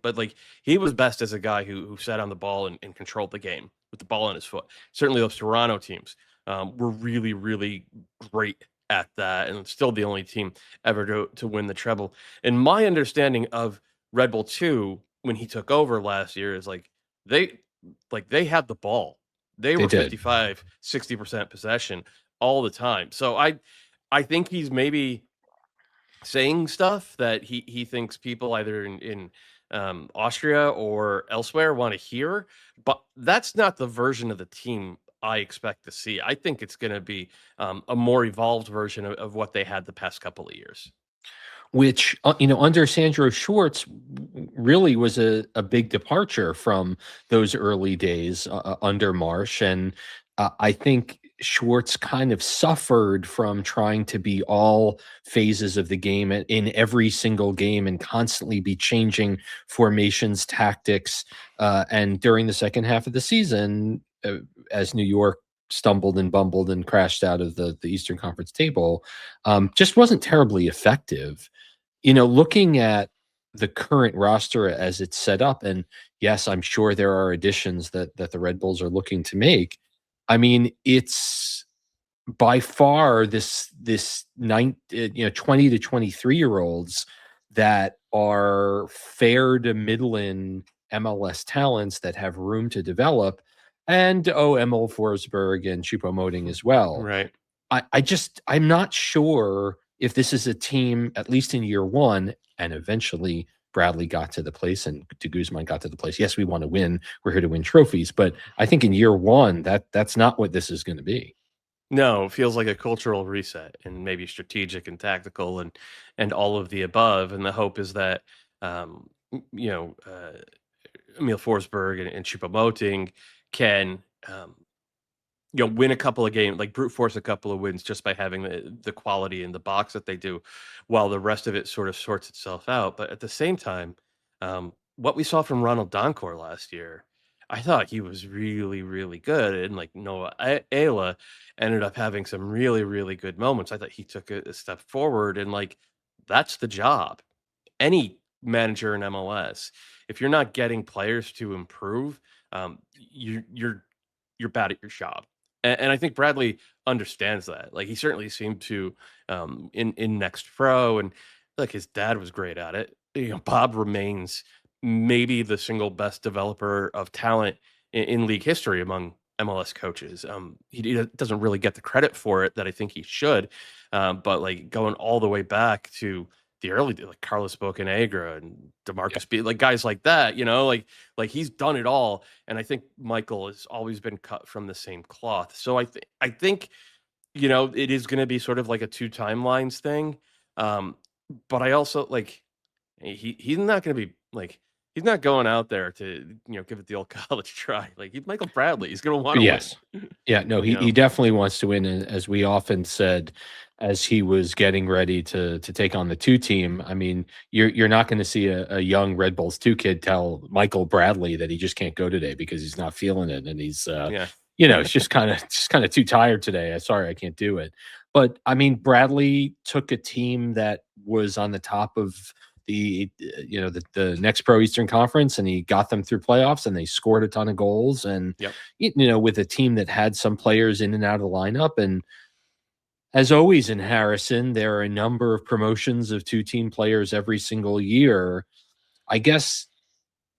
[SPEAKER 5] but he was best as a guy who sat on the ball and controlled the game with the ball on his foot. Certainly those Toronto teams were really, really great at that, and still the only team ever to win the treble. And my understanding of Red Bull 2 when he took over last year is they had the ball. They were 55, 60% possession all the time. So I think he's maybe saying stuff that he thinks people either in Austria or elsewhere want to hear, but that's not the version of the team I expect to see. I think it's going to be a more evolved version of what they had the past couple of years.
[SPEAKER 2] Which, under Sandro Schwartz really was a big departure from those early days under Marsh. And I think Schwartz kind of suffered from trying to be all phases of the game in every single game and constantly be changing formations, tactics. And during the second half of the season, as New York stumbled and bumbled and crashed out of the Eastern Conference table, just wasn't terribly effective. Looking at the current roster as it's set up, and yes, I'm sure there are additions that the Red Bulls are looking to make. I mean, it's by far this 20 to 23-year-olds that are fair to middling MLS talents that have room to develop, and Emil Forsberg and Choupo-Moting as well.
[SPEAKER 5] Right.
[SPEAKER 2] I'm not sure if this is a team, at least in year one, and eventually Bradley got to the place and de Guzman got to the place. Yes, we want to win. We're here to win trophies. But I think in year one, that's not what this is going to be.
[SPEAKER 5] No, it feels like a cultural reset and maybe strategic and tactical and all of the above. And the hope is that Emil Forsberg and Choupo-Moting can win a couple of games, like brute force a couple of wins just by having the quality in the box that they do, while the rest of it sort of sorts itself out. But at the same time, what we saw from Ronald Donkor last year, I thought he was really, really good. And like Noah Ayla ended up having some really, really good moments. I thought he took a step forward, and like that's the job. Any manager in MLS, if you're not getting players to improve, you're bad at your job. And I think Bradley understands that. Like he certainly seemed to in Next Pro, and like his dad was great at it. Bob remains maybe the single best developer of talent in league history among MLS coaches. He doesn't really get the credit for it that I think he should. But like going all the way back to the early like Carlos Bocanegra and DeMarcus B, like guys like that, like he's done it all. And I think Michael has always been cut from the same cloth. So I think it is going to be sort of like a two timelines thing. But I also like he's not going to be like he's not going out there to give it the old college try. Like he's Michael Bradley. He's going to want to
[SPEAKER 2] win. Yeah, no, he definitely wants to win. And as we often said, as he was getting ready to take on the 2 team, I mean, you're not going to see a young Red Bulls 2 kid tell Michael Bradley that he just can't go today because he's not feeling it, and he's it's just kind of too tired today. Sorry, I can't do it. But I mean, Bradley took a team that was on the top of the Next Pro Eastern Conference, and he got them through playoffs, and they scored a ton of goals, and with a team that had some players in and out of the lineup. And as always in Harrison, there are a number of promotions of 2-team players every single year. I guess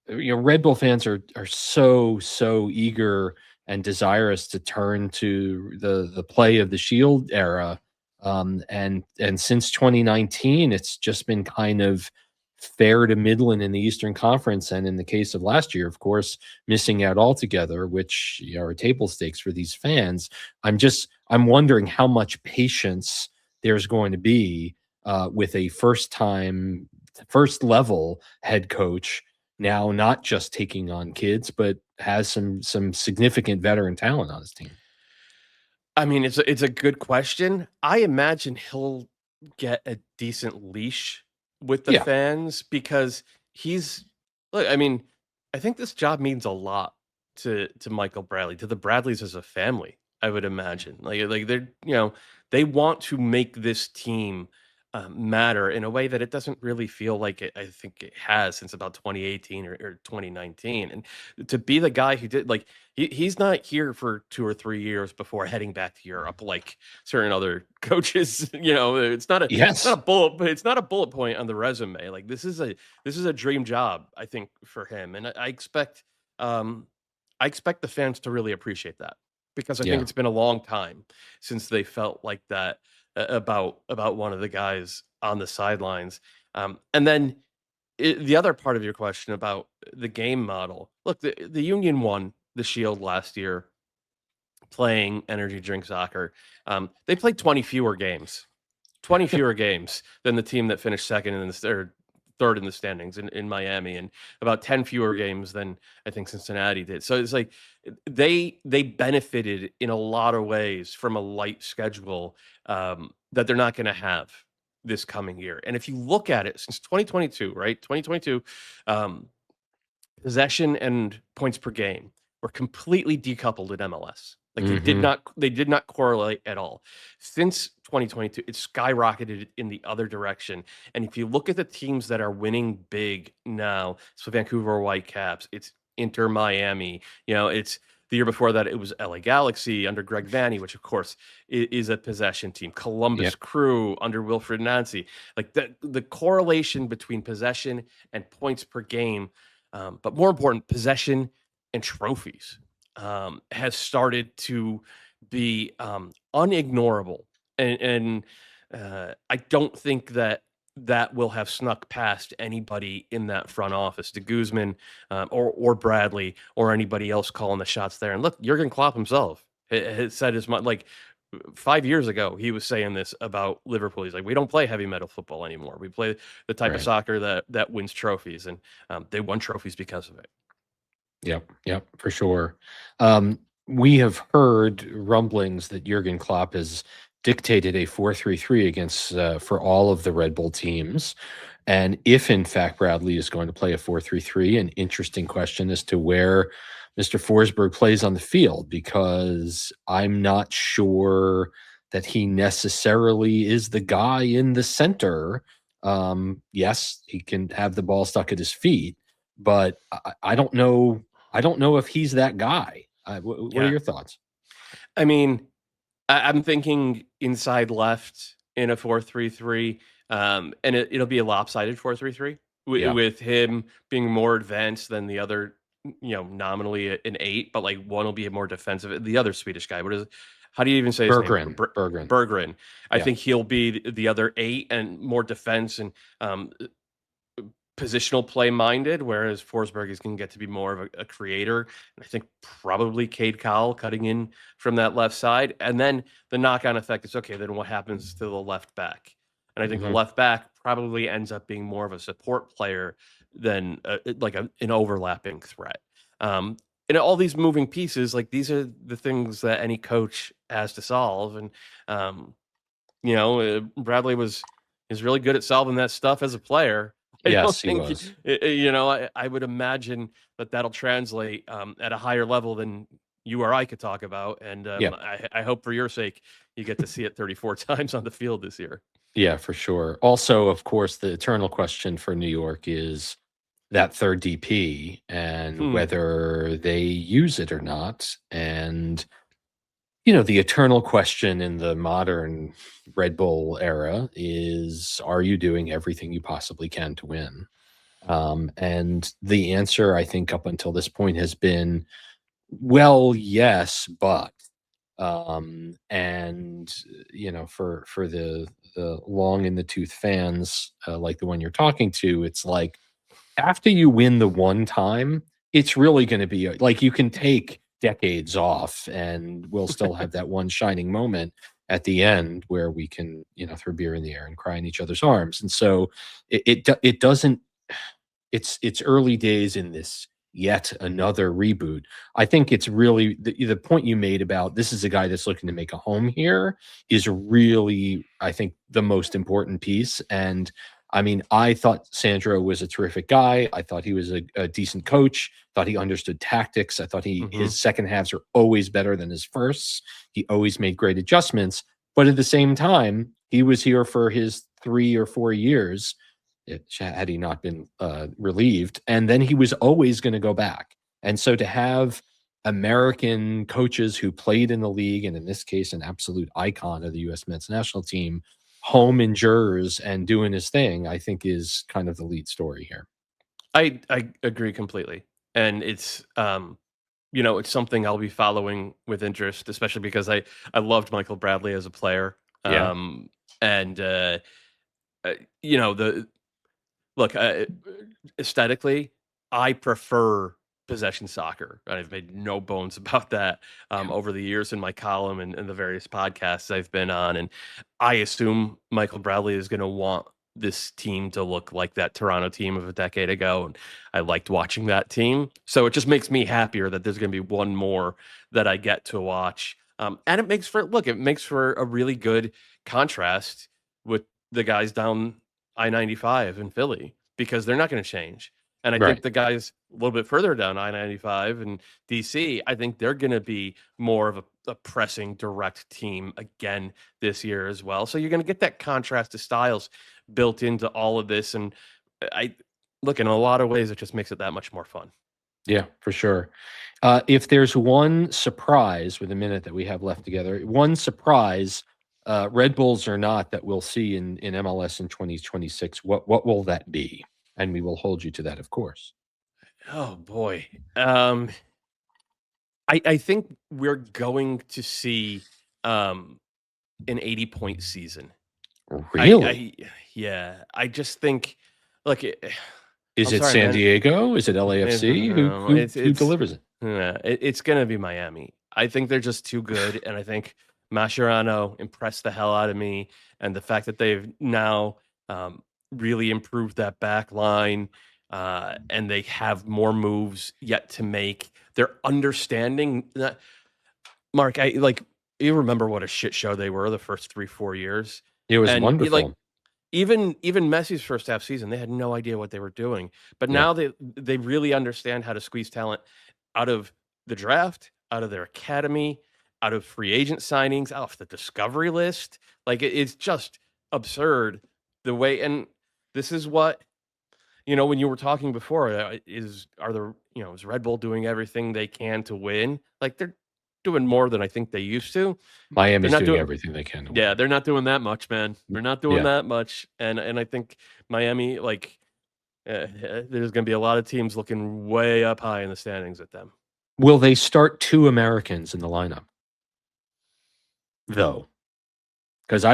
[SPEAKER 2] Red Bull fans are so eager and desirous to turn to the play of the Shield era. And since 2019, it's just been kind of fair to middling in the Eastern Conference, and in the case of last year, of course, missing out altogether, which are table stakes for these fans. I'm wondering how much patience there's going to be with a first level head coach now, not just taking on kids, but has some significant veteran talent on his team.
[SPEAKER 5] I mean, it's a good question. I imagine he'll get a decent leash with the fans because I mean, I think this job means a lot to Michael Bradley, to the Bradleys as a family, I would imagine. Like they're, they want to make this team matter in a way that it doesn't really feel like I think it has since about 2018 or 2019. And to be the guy who did, like, he's not here for 2 or 3 years before heading back to Europe like certain other coaches. It's not a bullet point on the resume. Like this is a dream job, I think, for him, and I expect the fans to really appreciate that, because I think it's been a long time since they felt like that about one of the guys on the sidelines. And then the other part of your question about the game model. Look, the Union won the Shield last year playing energy drink soccer. They played 20 fewer games than the team that finished second in the or third in the standings in Miami, and about 10 fewer games than I think Cincinnati did. So it's like they benefited in a lot of ways from a light schedule that they're not going to have this coming year. And if you look at it since 2022, right? 2022, possession and points per game were completely decoupled in MLS. Like they did not correlate at all. Since 2022, it's skyrocketed in the other direction. And if you look at the teams that are winning big now, so Vancouver Whitecaps, it's Inter Miami, it's the year before that it was LA Galaxy under Greg Vanney, which of course is a possession team. Columbus Crew under Wilfred Nancy. Like the correlation between possession and points per game, but more important, possession and trophies has started to be unignorable. And I don't think that will have snuck past anybody in that front office, de Guzman or Bradley or anybody else calling the shots there. And look, Jurgen Klopp himself has said as much. Like 5 years ago, he was saying this about Liverpool. He's like, we don't play heavy metal football anymore. We play the type of soccer that wins trophies, and they won trophies because of it.
[SPEAKER 2] Yep, for sure. We have heard rumblings that Jurgen Klopp has dictated a 4-3-3 against for all of the Red Bull teams. And if in fact Bradley is going to play a 4-3-3, an interesting question as to where Mr. Forsberg plays on the field, because I'm not sure that he necessarily is the guy in the center. Yes, he can have the ball stuck at his feet, but I don't know. I don't know if he's that guy. What are your thoughts?
[SPEAKER 5] I mean, I'm thinking inside left in a 4-3-3, and it'll be a lopsided 4-3-3 with him being more advanced than the other, nominally an 8, but like one will be more defensive. The other Swedish guy, how do you even say his name? Berggren. I think he'll be the other 8 and more defense and positional play minded, whereas Forsberg is going to get to be more of a creator. And I think probably Cade Cowell cutting in from that left side. And then the knock-on effect is, okay, then what happens to the left back? And I think the left back probably ends up being more of a support player than an overlapping threat. And all these moving pieces, like these are the things that any coach has to solve. And, Bradley is really good at solving that stuff as a player.
[SPEAKER 2] Yes, he was.
[SPEAKER 5] I would imagine that'll translate at a higher level than you or I could talk about. And I hope for your sake, you get to see it 34 times on the field this year.
[SPEAKER 2] Yeah, for sure. Also, of course, the eternal question for New York is that third DP and whether they use it or not. And, the eternal question in the modern Red Bull era is, are you doing everything you possibly can to win? And the answer, I think, up until this point has been, well, yes, but, and, for the long in the tooth fans, like the one you're talking to, it's like, after you win the one time, it's really going to be like, you can take decades off and we'll still have that one shining moment at the end where we can, throw beer in the air and cry in each other's arms. And so it doesn't, it's early days in this yet another reboot. I think it's really the point you made about this is a guy that's looking to make a home here is really, I think, the most important piece. And I mean, I thought Sandro was a terrific guy. I thought he was a decent coach. Thought he understood tactics. I thought his second halves are always better than his firsts. He always made great adjustments. But at the same time, he was here for his 3 or 4 years, had he not been relieved. And then he was always going to go back. And so to have American coaches who played in the league, and in this case, an absolute icon of the U.S. men's national team, home in Jers and doing his thing, I think is kind of the lead story here.
[SPEAKER 5] I agree completely. And it's, it's something I'll be following with interest, especially because I loved Michael Bradley as a player. Aesthetically, I prefer possession soccer. I've made no bones about that over the years in my column and the various podcasts I've been on. And I assume Michael Bradley is going to want this team to look like that Toronto team of a decade ago. And I liked watching that team. So it just makes me happier that there's going to be one more that I get to watch. And it makes for a really good contrast with the guys down I-95 in Philly, because they're not going to change. And I think the guys a little bit further down I-95 and DC, I think they're going to be more of a pressing direct team again this year as well. So you're going to get that contrast of styles built into all of this. And I look, in a lot of ways, it just makes it that much more fun.
[SPEAKER 2] Yeah, for sure. If there's one surprise with a minute that we have left together, one surprise, Red Bulls or not, that we'll see in MLS in 2026, what will that be? And we will hold you to that, of course.
[SPEAKER 5] Oh boy. I think we're going to see an 80-point season.
[SPEAKER 2] Really?
[SPEAKER 5] Yeah. I just think, look,
[SPEAKER 2] is it San Diego? Is it LAFC? Who delivers it?
[SPEAKER 5] Yeah, it's going to be Miami. I think they're just too good. And I think Mascherano impressed the hell out of me. And the fact that they've now really improved that back line, and they have more moves yet to make. They're understanding that. Mark, you remember what a shit show they were the first 3-4 years.
[SPEAKER 2] It was wonderful.
[SPEAKER 5] Even Messi's first half season, they had no idea what they were doing. But now they really understand how to squeeze talent out of the draft, out of their academy, out of free agent signings, off the discovery list. It's just absurd the way. And this is what, when you were talking before, is Red Bull doing everything they can to win? They're doing more than I think they used to.
[SPEAKER 2] Miami's doing everything they can to win.
[SPEAKER 5] Yeah, they're not doing that much, man. They're not doing that much. And I think Miami, there's going to be a lot of teams looking way up high in the standings at them.
[SPEAKER 2] Will they start 2 Americans in the lineup, though? Because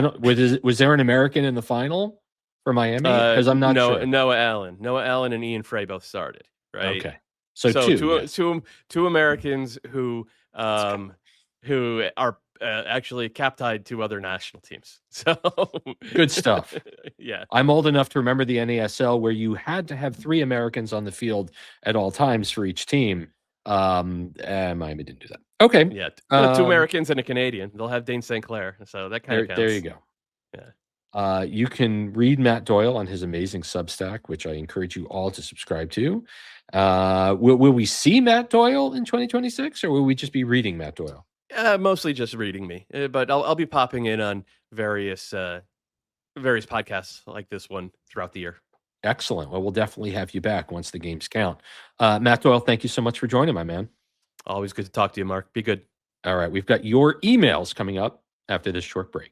[SPEAKER 2] was there an American in the final for Miami? Because I'm not sure.
[SPEAKER 5] Noah Allen and Ian Frey both started, right?
[SPEAKER 2] Okay, so two
[SPEAKER 5] Americans who are actually cap-tied to other national teams. So
[SPEAKER 2] good stuff.
[SPEAKER 5] Yeah,
[SPEAKER 2] I'm old enough to remember the NASL where you had to have 3 Americans on the field at all times for each team. And Miami didn't do that. Okay.
[SPEAKER 5] Yeah. 2 Americans and a Canadian. They'll have Dane St. Clair. So that kind of counts.
[SPEAKER 2] There you go. Yeah. You can read Matt Doyle on his amazing Substack, which I encourage you all to subscribe to. Will we see Matt Doyle in 2026, or will we just be reading Matt Doyle?
[SPEAKER 5] Mostly just reading me, but I'll be popping in on various podcasts like this one throughout the year.
[SPEAKER 2] Excellent. Well, we'll definitely have you back once the games count. Matt Doyle, thank you so much for joining, my man.
[SPEAKER 5] Always good to talk to you, Mark. Be good.
[SPEAKER 2] All right. We've got your emails coming up after this short break.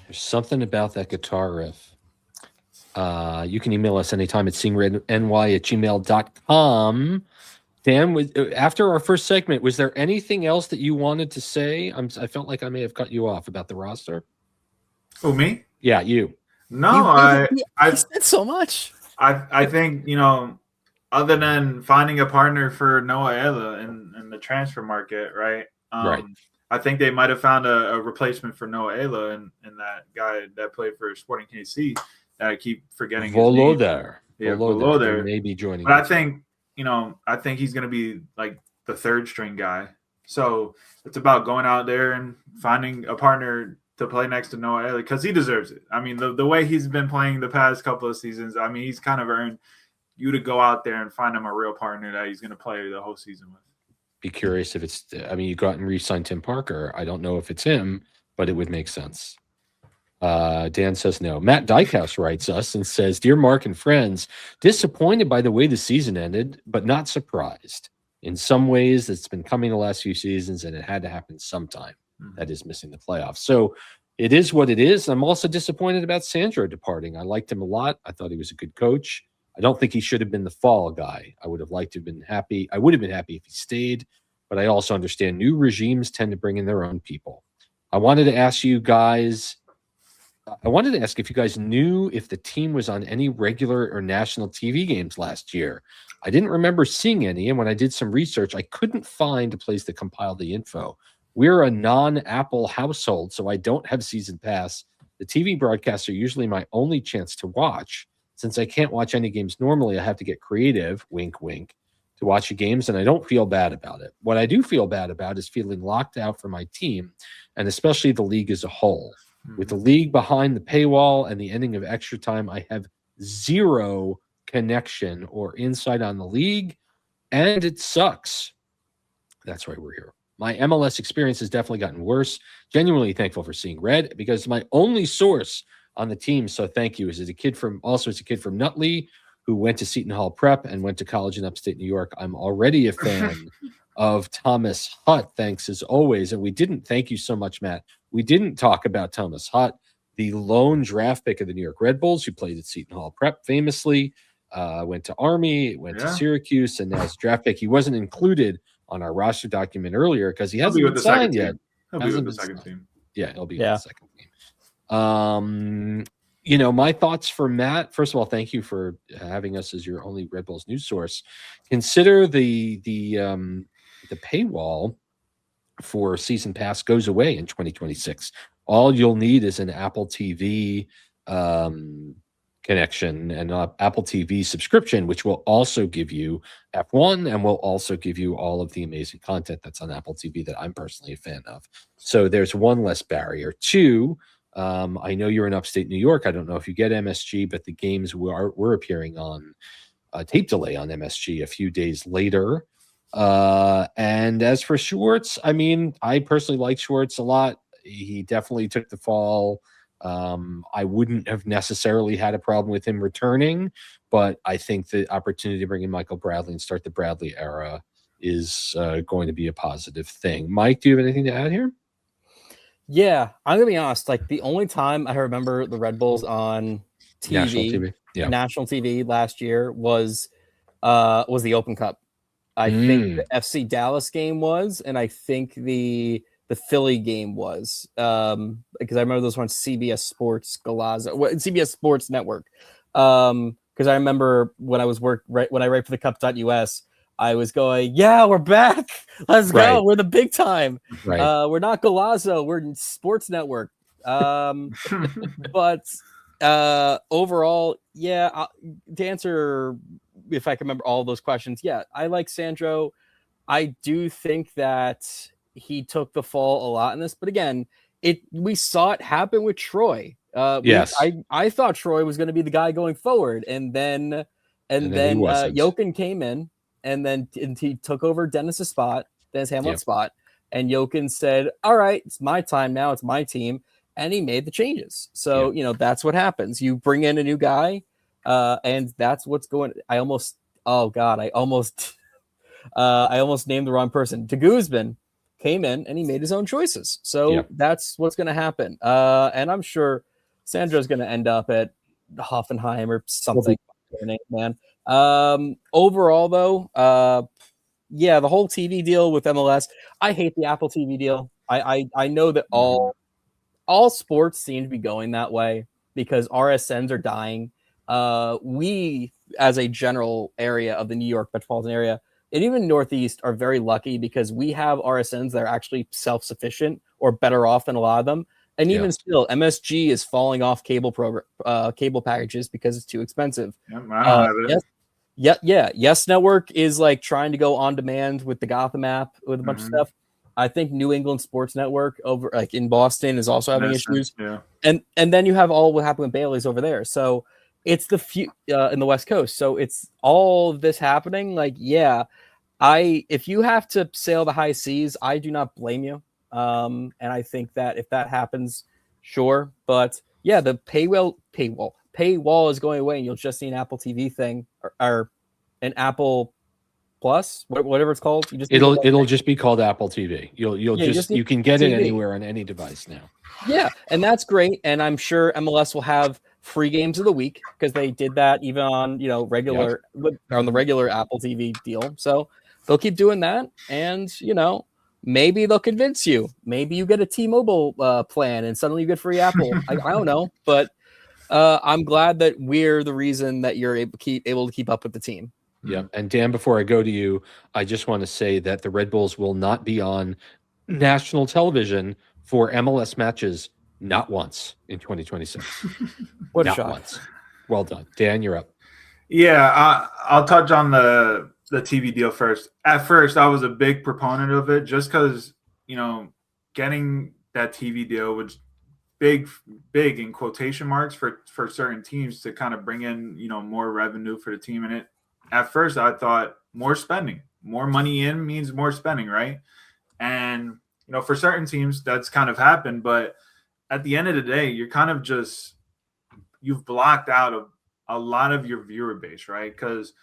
[SPEAKER 2] There's something about that guitar riff. You can email us anytime at seeingredny@gmail.com. Dan, after our first segment, was there anything else that you wanted to say? I felt like I may have cut you off about the roster.
[SPEAKER 3] Oh, me?
[SPEAKER 2] Yeah, you.
[SPEAKER 3] No, I
[SPEAKER 4] said so much.
[SPEAKER 3] I think, other than finding a partner for Noah Ella in the transfer market, right?
[SPEAKER 2] Right.
[SPEAKER 3] I think they might have found a replacement for Noah Ella and that guy that played for Sporting KC that I keep forgetting.
[SPEAKER 2] Volodar.
[SPEAKER 3] Yeah, Volodar.
[SPEAKER 2] Maybe joining.
[SPEAKER 3] But I think he's going to be like the 3rd string guy. So it's about going out there and finding a partner to play next to Noah Ella because he deserves it. I mean, the way he's been playing the past couple of seasons, I mean, he's kind of earned you to go out there and find him a real partner that he's going to play the whole season with.
[SPEAKER 2] Be curious if it's, you go out and re-sign Tim Parker. I don't know if it's him, but it would make sense. Dan says no. Matt Dykehouse writes us and says, "Dear Mark and friends, disappointed by the way the season ended, but not surprised. In some ways, it's been coming the last few seasons, and it had to happen sometime. That is missing the playoffs. So it is what it is. I'm also disappointed about Sandro departing. I liked him a lot. I thought he was a good coach. I don't think he should have been the fall guy. I would have liked to have been happy. I would have been happy if he stayed, but I also understand new regimes tend to bring in their own people. I wanted to ask you guys. I wanted to ask if you guys knew if the team was on any regular or national TV games last year. I didn't remember seeing any, and when I did some research, I couldn't find a place to compile the info. We're a non-Apple household, so I don't have season pass. The TV broadcasts are usually my only chance to watch. Since I can't watch any games normally, I have to get creative, wink, wink, to watch the games, and I don't feel bad about it. What I do feel bad about is feeling locked out for my team, and especially the league as a whole. With the league behind the paywall and the ending of extra time, I have zero connection or insight on the league, and it sucks. That's why we're here. My MLS experience has definitely gotten worse. Genuinely thankful for seeing red because my only source on the team, so thank you, is a kid from Nutley who went to Seton Hall Prep and went to college in upstate New York. I'm already a fan of Thomas Hutt. Thanks as always. And we didn't, thank you so much, Matt. We didn't talk about Thomas Hutt, the lone draft pick of the New York Red Bulls, who played at Seton Hall Prep famously, went to Army, went to Syracuse, and now is a draft pick. He wasn't included on our roster document earlier because he hasn't been signed yet.
[SPEAKER 3] He'll be with the second team.
[SPEAKER 2] Yeah, he'll be with the second team. You know, my thoughts for Matt. First of all, thank you for having us as your only Red Bulls news source. Consider the paywall for season pass goes away in 2026. All you'll need is an Apple TV connection and Apple TV subscription, which will also give you F1 and will also give you all of the amazing content that's on Apple TV that I'm personally a fan of. So there's one less barrier. Two, I know you're in upstate New York. I don't know if you get MSG, but the games we're appearing on tape delay on MSG a few days later. And as for Schwartz, I mean, I personally like Schwartz a lot. He definitely took the fall. I wouldn't have necessarily had a problem with him returning, but I think the opportunity to bring in Michael Bradley and start the Bradley era is going to be a positive thing. Mike, do you have anything to add here?
[SPEAKER 4] Yeah, I'm gonna be honest. Like the only time I remember the Red Bulls on TV, national TV last year was the Open Cup. I think the FC Dallas game was, and I think the Philly game was, because I remember those ones CBS Sports CBS Sports Network. Because I remember when I was when I write for the Cup.us, I was going, yeah, we're back. Let's go. We're the big time. We're not Golazo. We're Sports Network. But overall, yeah, to answer, if I can remember all those questions, yeah, I like Sandro. I do think that he took the fall a lot in this, but again, we saw it happen with Troy.
[SPEAKER 2] Yes,
[SPEAKER 4] I thought Troy was going to be the guy going forward, and then Jochen came in, and he took over Dennis Hamlet's spot, and Jochen said, "All right, it's my time now. It's my team," and he made the changes. So that's what happens. You bring in a new guy, and that's what's going. I almost named the wrong person. De Guzman came in and he made his own choices. So that's what's going to happen. And I'm sure Sandro's going to end up at Hoffenheim or something. Man. Overall, though, the whole TV deal with MLS, I hate the Apple TV deal. I know that all sports seem to be going that way because RSNs are dying. We, as a general area of the New York metropolitan area, and even Northeast, are very lucky because we have RSNs that are actually self-sufficient or better off than a lot of them. And even still, MSG is falling off cable packages because it's too expensive. Yes Network is like trying to go on demand with the Gotham app with a bunch of stuff. I think New England Sports Network over like in Boston is also having issues. And then you have all what happened with Bailey's over there. So it's in the West Coast. So it's all of this happening. Like, if you have to sail the high seas, I do not blame you. And I think that if that happens, sure. But yeah, the paywall is going away, and you'll just see an Apple TV thing or an Apple Plus, whatever it's called.
[SPEAKER 2] It'll just be called Apple TV. You can get it anywhere on any device now.
[SPEAKER 4] Yeah, and that's great. And I'm sure MLS will have free games of the week because they did that even on on the regular Apple TV deal. So they'll keep doing that, and maybe they'll convince you. Maybe you get a T-Mobile plan and suddenly you get free Apple. I don't know, but I'm glad that we're the reason that you're able to keep up with the team.
[SPEAKER 2] Yeah. And Dan, before I go to you, I just want to say that the Red Bulls will not be on national television for MLS matches not once in 2026.
[SPEAKER 4] What a
[SPEAKER 2] not
[SPEAKER 4] shock.
[SPEAKER 2] once. Well done. Dan, you're up.
[SPEAKER 3] Yeah, I'll touch on the TV deal first. At first, I was a big proponent of it just because, getting that TV deal was big in quotation marks for certain teams to kind of bring in, more revenue for the team. And at first I thought more spending, more money in means more spending, right? And, for certain teams that's kind of happened. But at the end of the day, you're kind of you've blocked out a lot of your viewer base, right? Because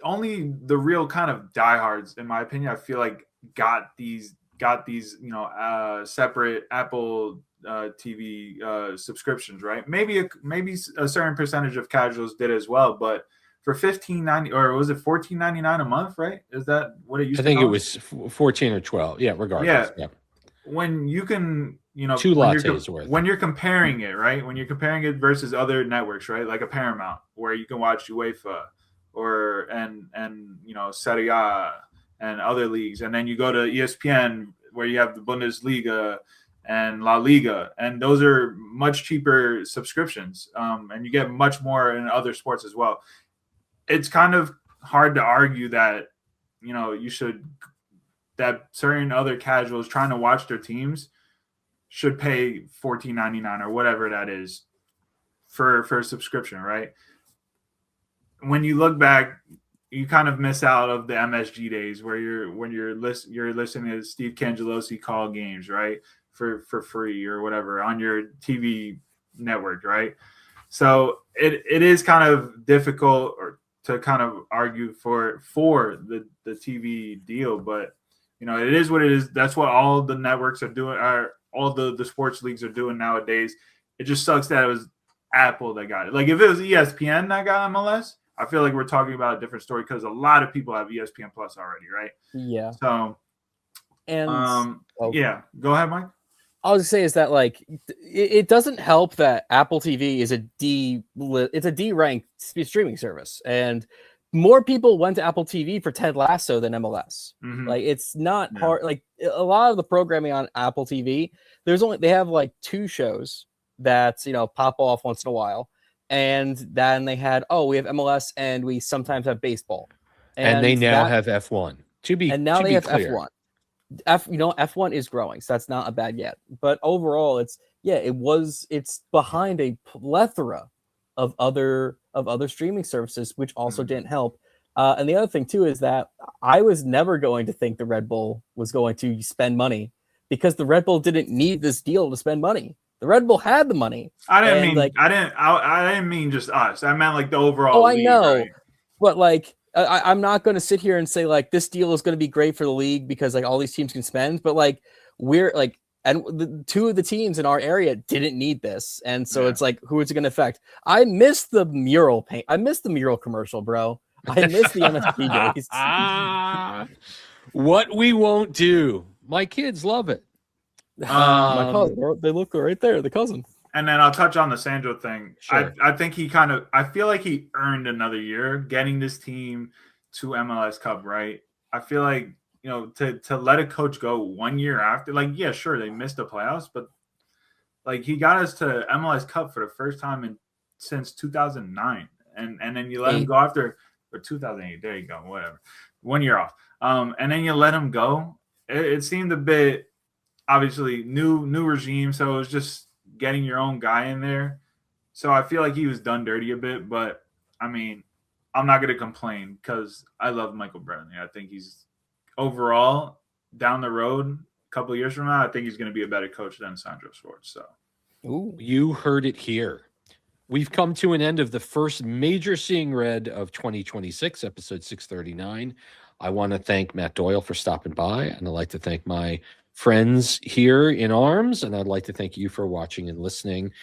[SPEAKER 3] only the real kind of diehards, in my opinion, I feel like got these separate Apple TV subscriptions, right? Maybe a certain percentage of casuals did as well, but for $15.90 or was it $14.99 a month, right? Is that what it used to be?
[SPEAKER 2] I think it was 14 or 12. Yeah, regardless.
[SPEAKER 3] Yeah. When you can,
[SPEAKER 2] 2 lattes worth.
[SPEAKER 3] When you're comparing it, right? When you're comparing it versus other networks, right? Like a Paramount, where you can watch UEFA and Serie A and other leagues, and then you go to ESPN where you have the Bundesliga and La Liga, and those are much cheaper subscriptions, and you get much more in other sports as well. It's kind of hard to argue that that certain other casuals trying to watch their teams should pay $14.99 or whatever that is for a subscription, right? When you look back, you kind of miss out of the MSG days where you're listening to Steve Cangelosi call games, right, for free or whatever on your TV network, right? So it is kind of difficult to kind of argue for the TV deal, but it is what it is. That's what all the networks are doing. All the sports leagues are doing nowadays. It just sucks that it was Apple that got it. Like if it was ESPN that got MLS, I feel like we're talking about a different story because a lot of people have ESPN Plus already, right?
[SPEAKER 4] Yeah.
[SPEAKER 3] So,
[SPEAKER 4] and
[SPEAKER 3] yeah, go ahead, Mike.
[SPEAKER 4] All I was gonna say is that it doesn't help that Apple TV is a D-ranked streaming service, and more people went to Apple TV for Ted Lasso than MLS.
[SPEAKER 3] Mm-hmm.
[SPEAKER 4] It's not hard. Like a lot of the programming on Apple TV, they have 2 shows that pop off once in a while, and then they had we have MLS and we sometimes have baseball,
[SPEAKER 2] and they now have F1.
[SPEAKER 4] They have F1. F1 is growing, so that's not a bad yet. But overall, it's behind a plethora of other streaming services, which also didn't help. And the other thing too is that I was never going to think the Red Bull was going to spend money, because the Red Bull didn't need this deal to spend money. The Red Bull had the money.
[SPEAKER 3] I didn't mean just us. I meant the overall.
[SPEAKER 4] Oh, I know,
[SPEAKER 3] right?
[SPEAKER 4] But I'm not going to sit here and say this deal is going to be great for the league because all these teams can spend, but and the 2 of the teams in our area didn't need this, and so it's who is it going to affect? I miss the mural paint. I miss the mural commercial, bro. I miss the MSP days.
[SPEAKER 2] What we won't do. My kids love it.
[SPEAKER 4] My cousin, they look right there. The cousin.
[SPEAKER 3] And then I'll touch on the Sandro thing.
[SPEAKER 2] Sure.
[SPEAKER 3] I think I feel like he earned another year getting this team to MLS Cup, right? I feel like, to let a coach go 1 year after, sure, they missed the playoffs, but he got us to MLS Cup for the first time since 2009. And then you let him go after, or 2008, there you go, whatever. 1 year off. And then you let him go. It seemed a bit, obviously, new regime, so it was just getting your own guy in there. So I feel like he was done dirty a bit, but I mean, I'm not going to complain because I love Michael Bradley. I think he's overall down the road, a couple of years from now, I think he's going to be a better coach than Sandro Schwartz. So,
[SPEAKER 2] ooh, you heard it here. We've come to an end of the first major Seeing Red of 2026, episode 639. I want to thank Matt Doyle for stopping by, and I'd like to thank my friends here in arms, and I'd like to thank you for watching and listening.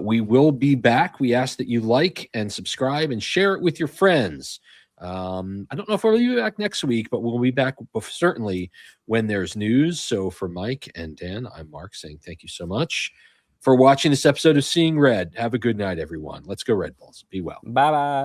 [SPEAKER 2] We will be back. We ask that you like and subscribe and share it with your friends. I don't know if we'll be back next week, but we'll be back certainly when there's news. So for Mike and Dan, I'm Mark saying thank you so much for watching this episode of Seeing Red. Have a good night, everyone. Let's go Red Bulls. Be well.
[SPEAKER 4] Bye-bye.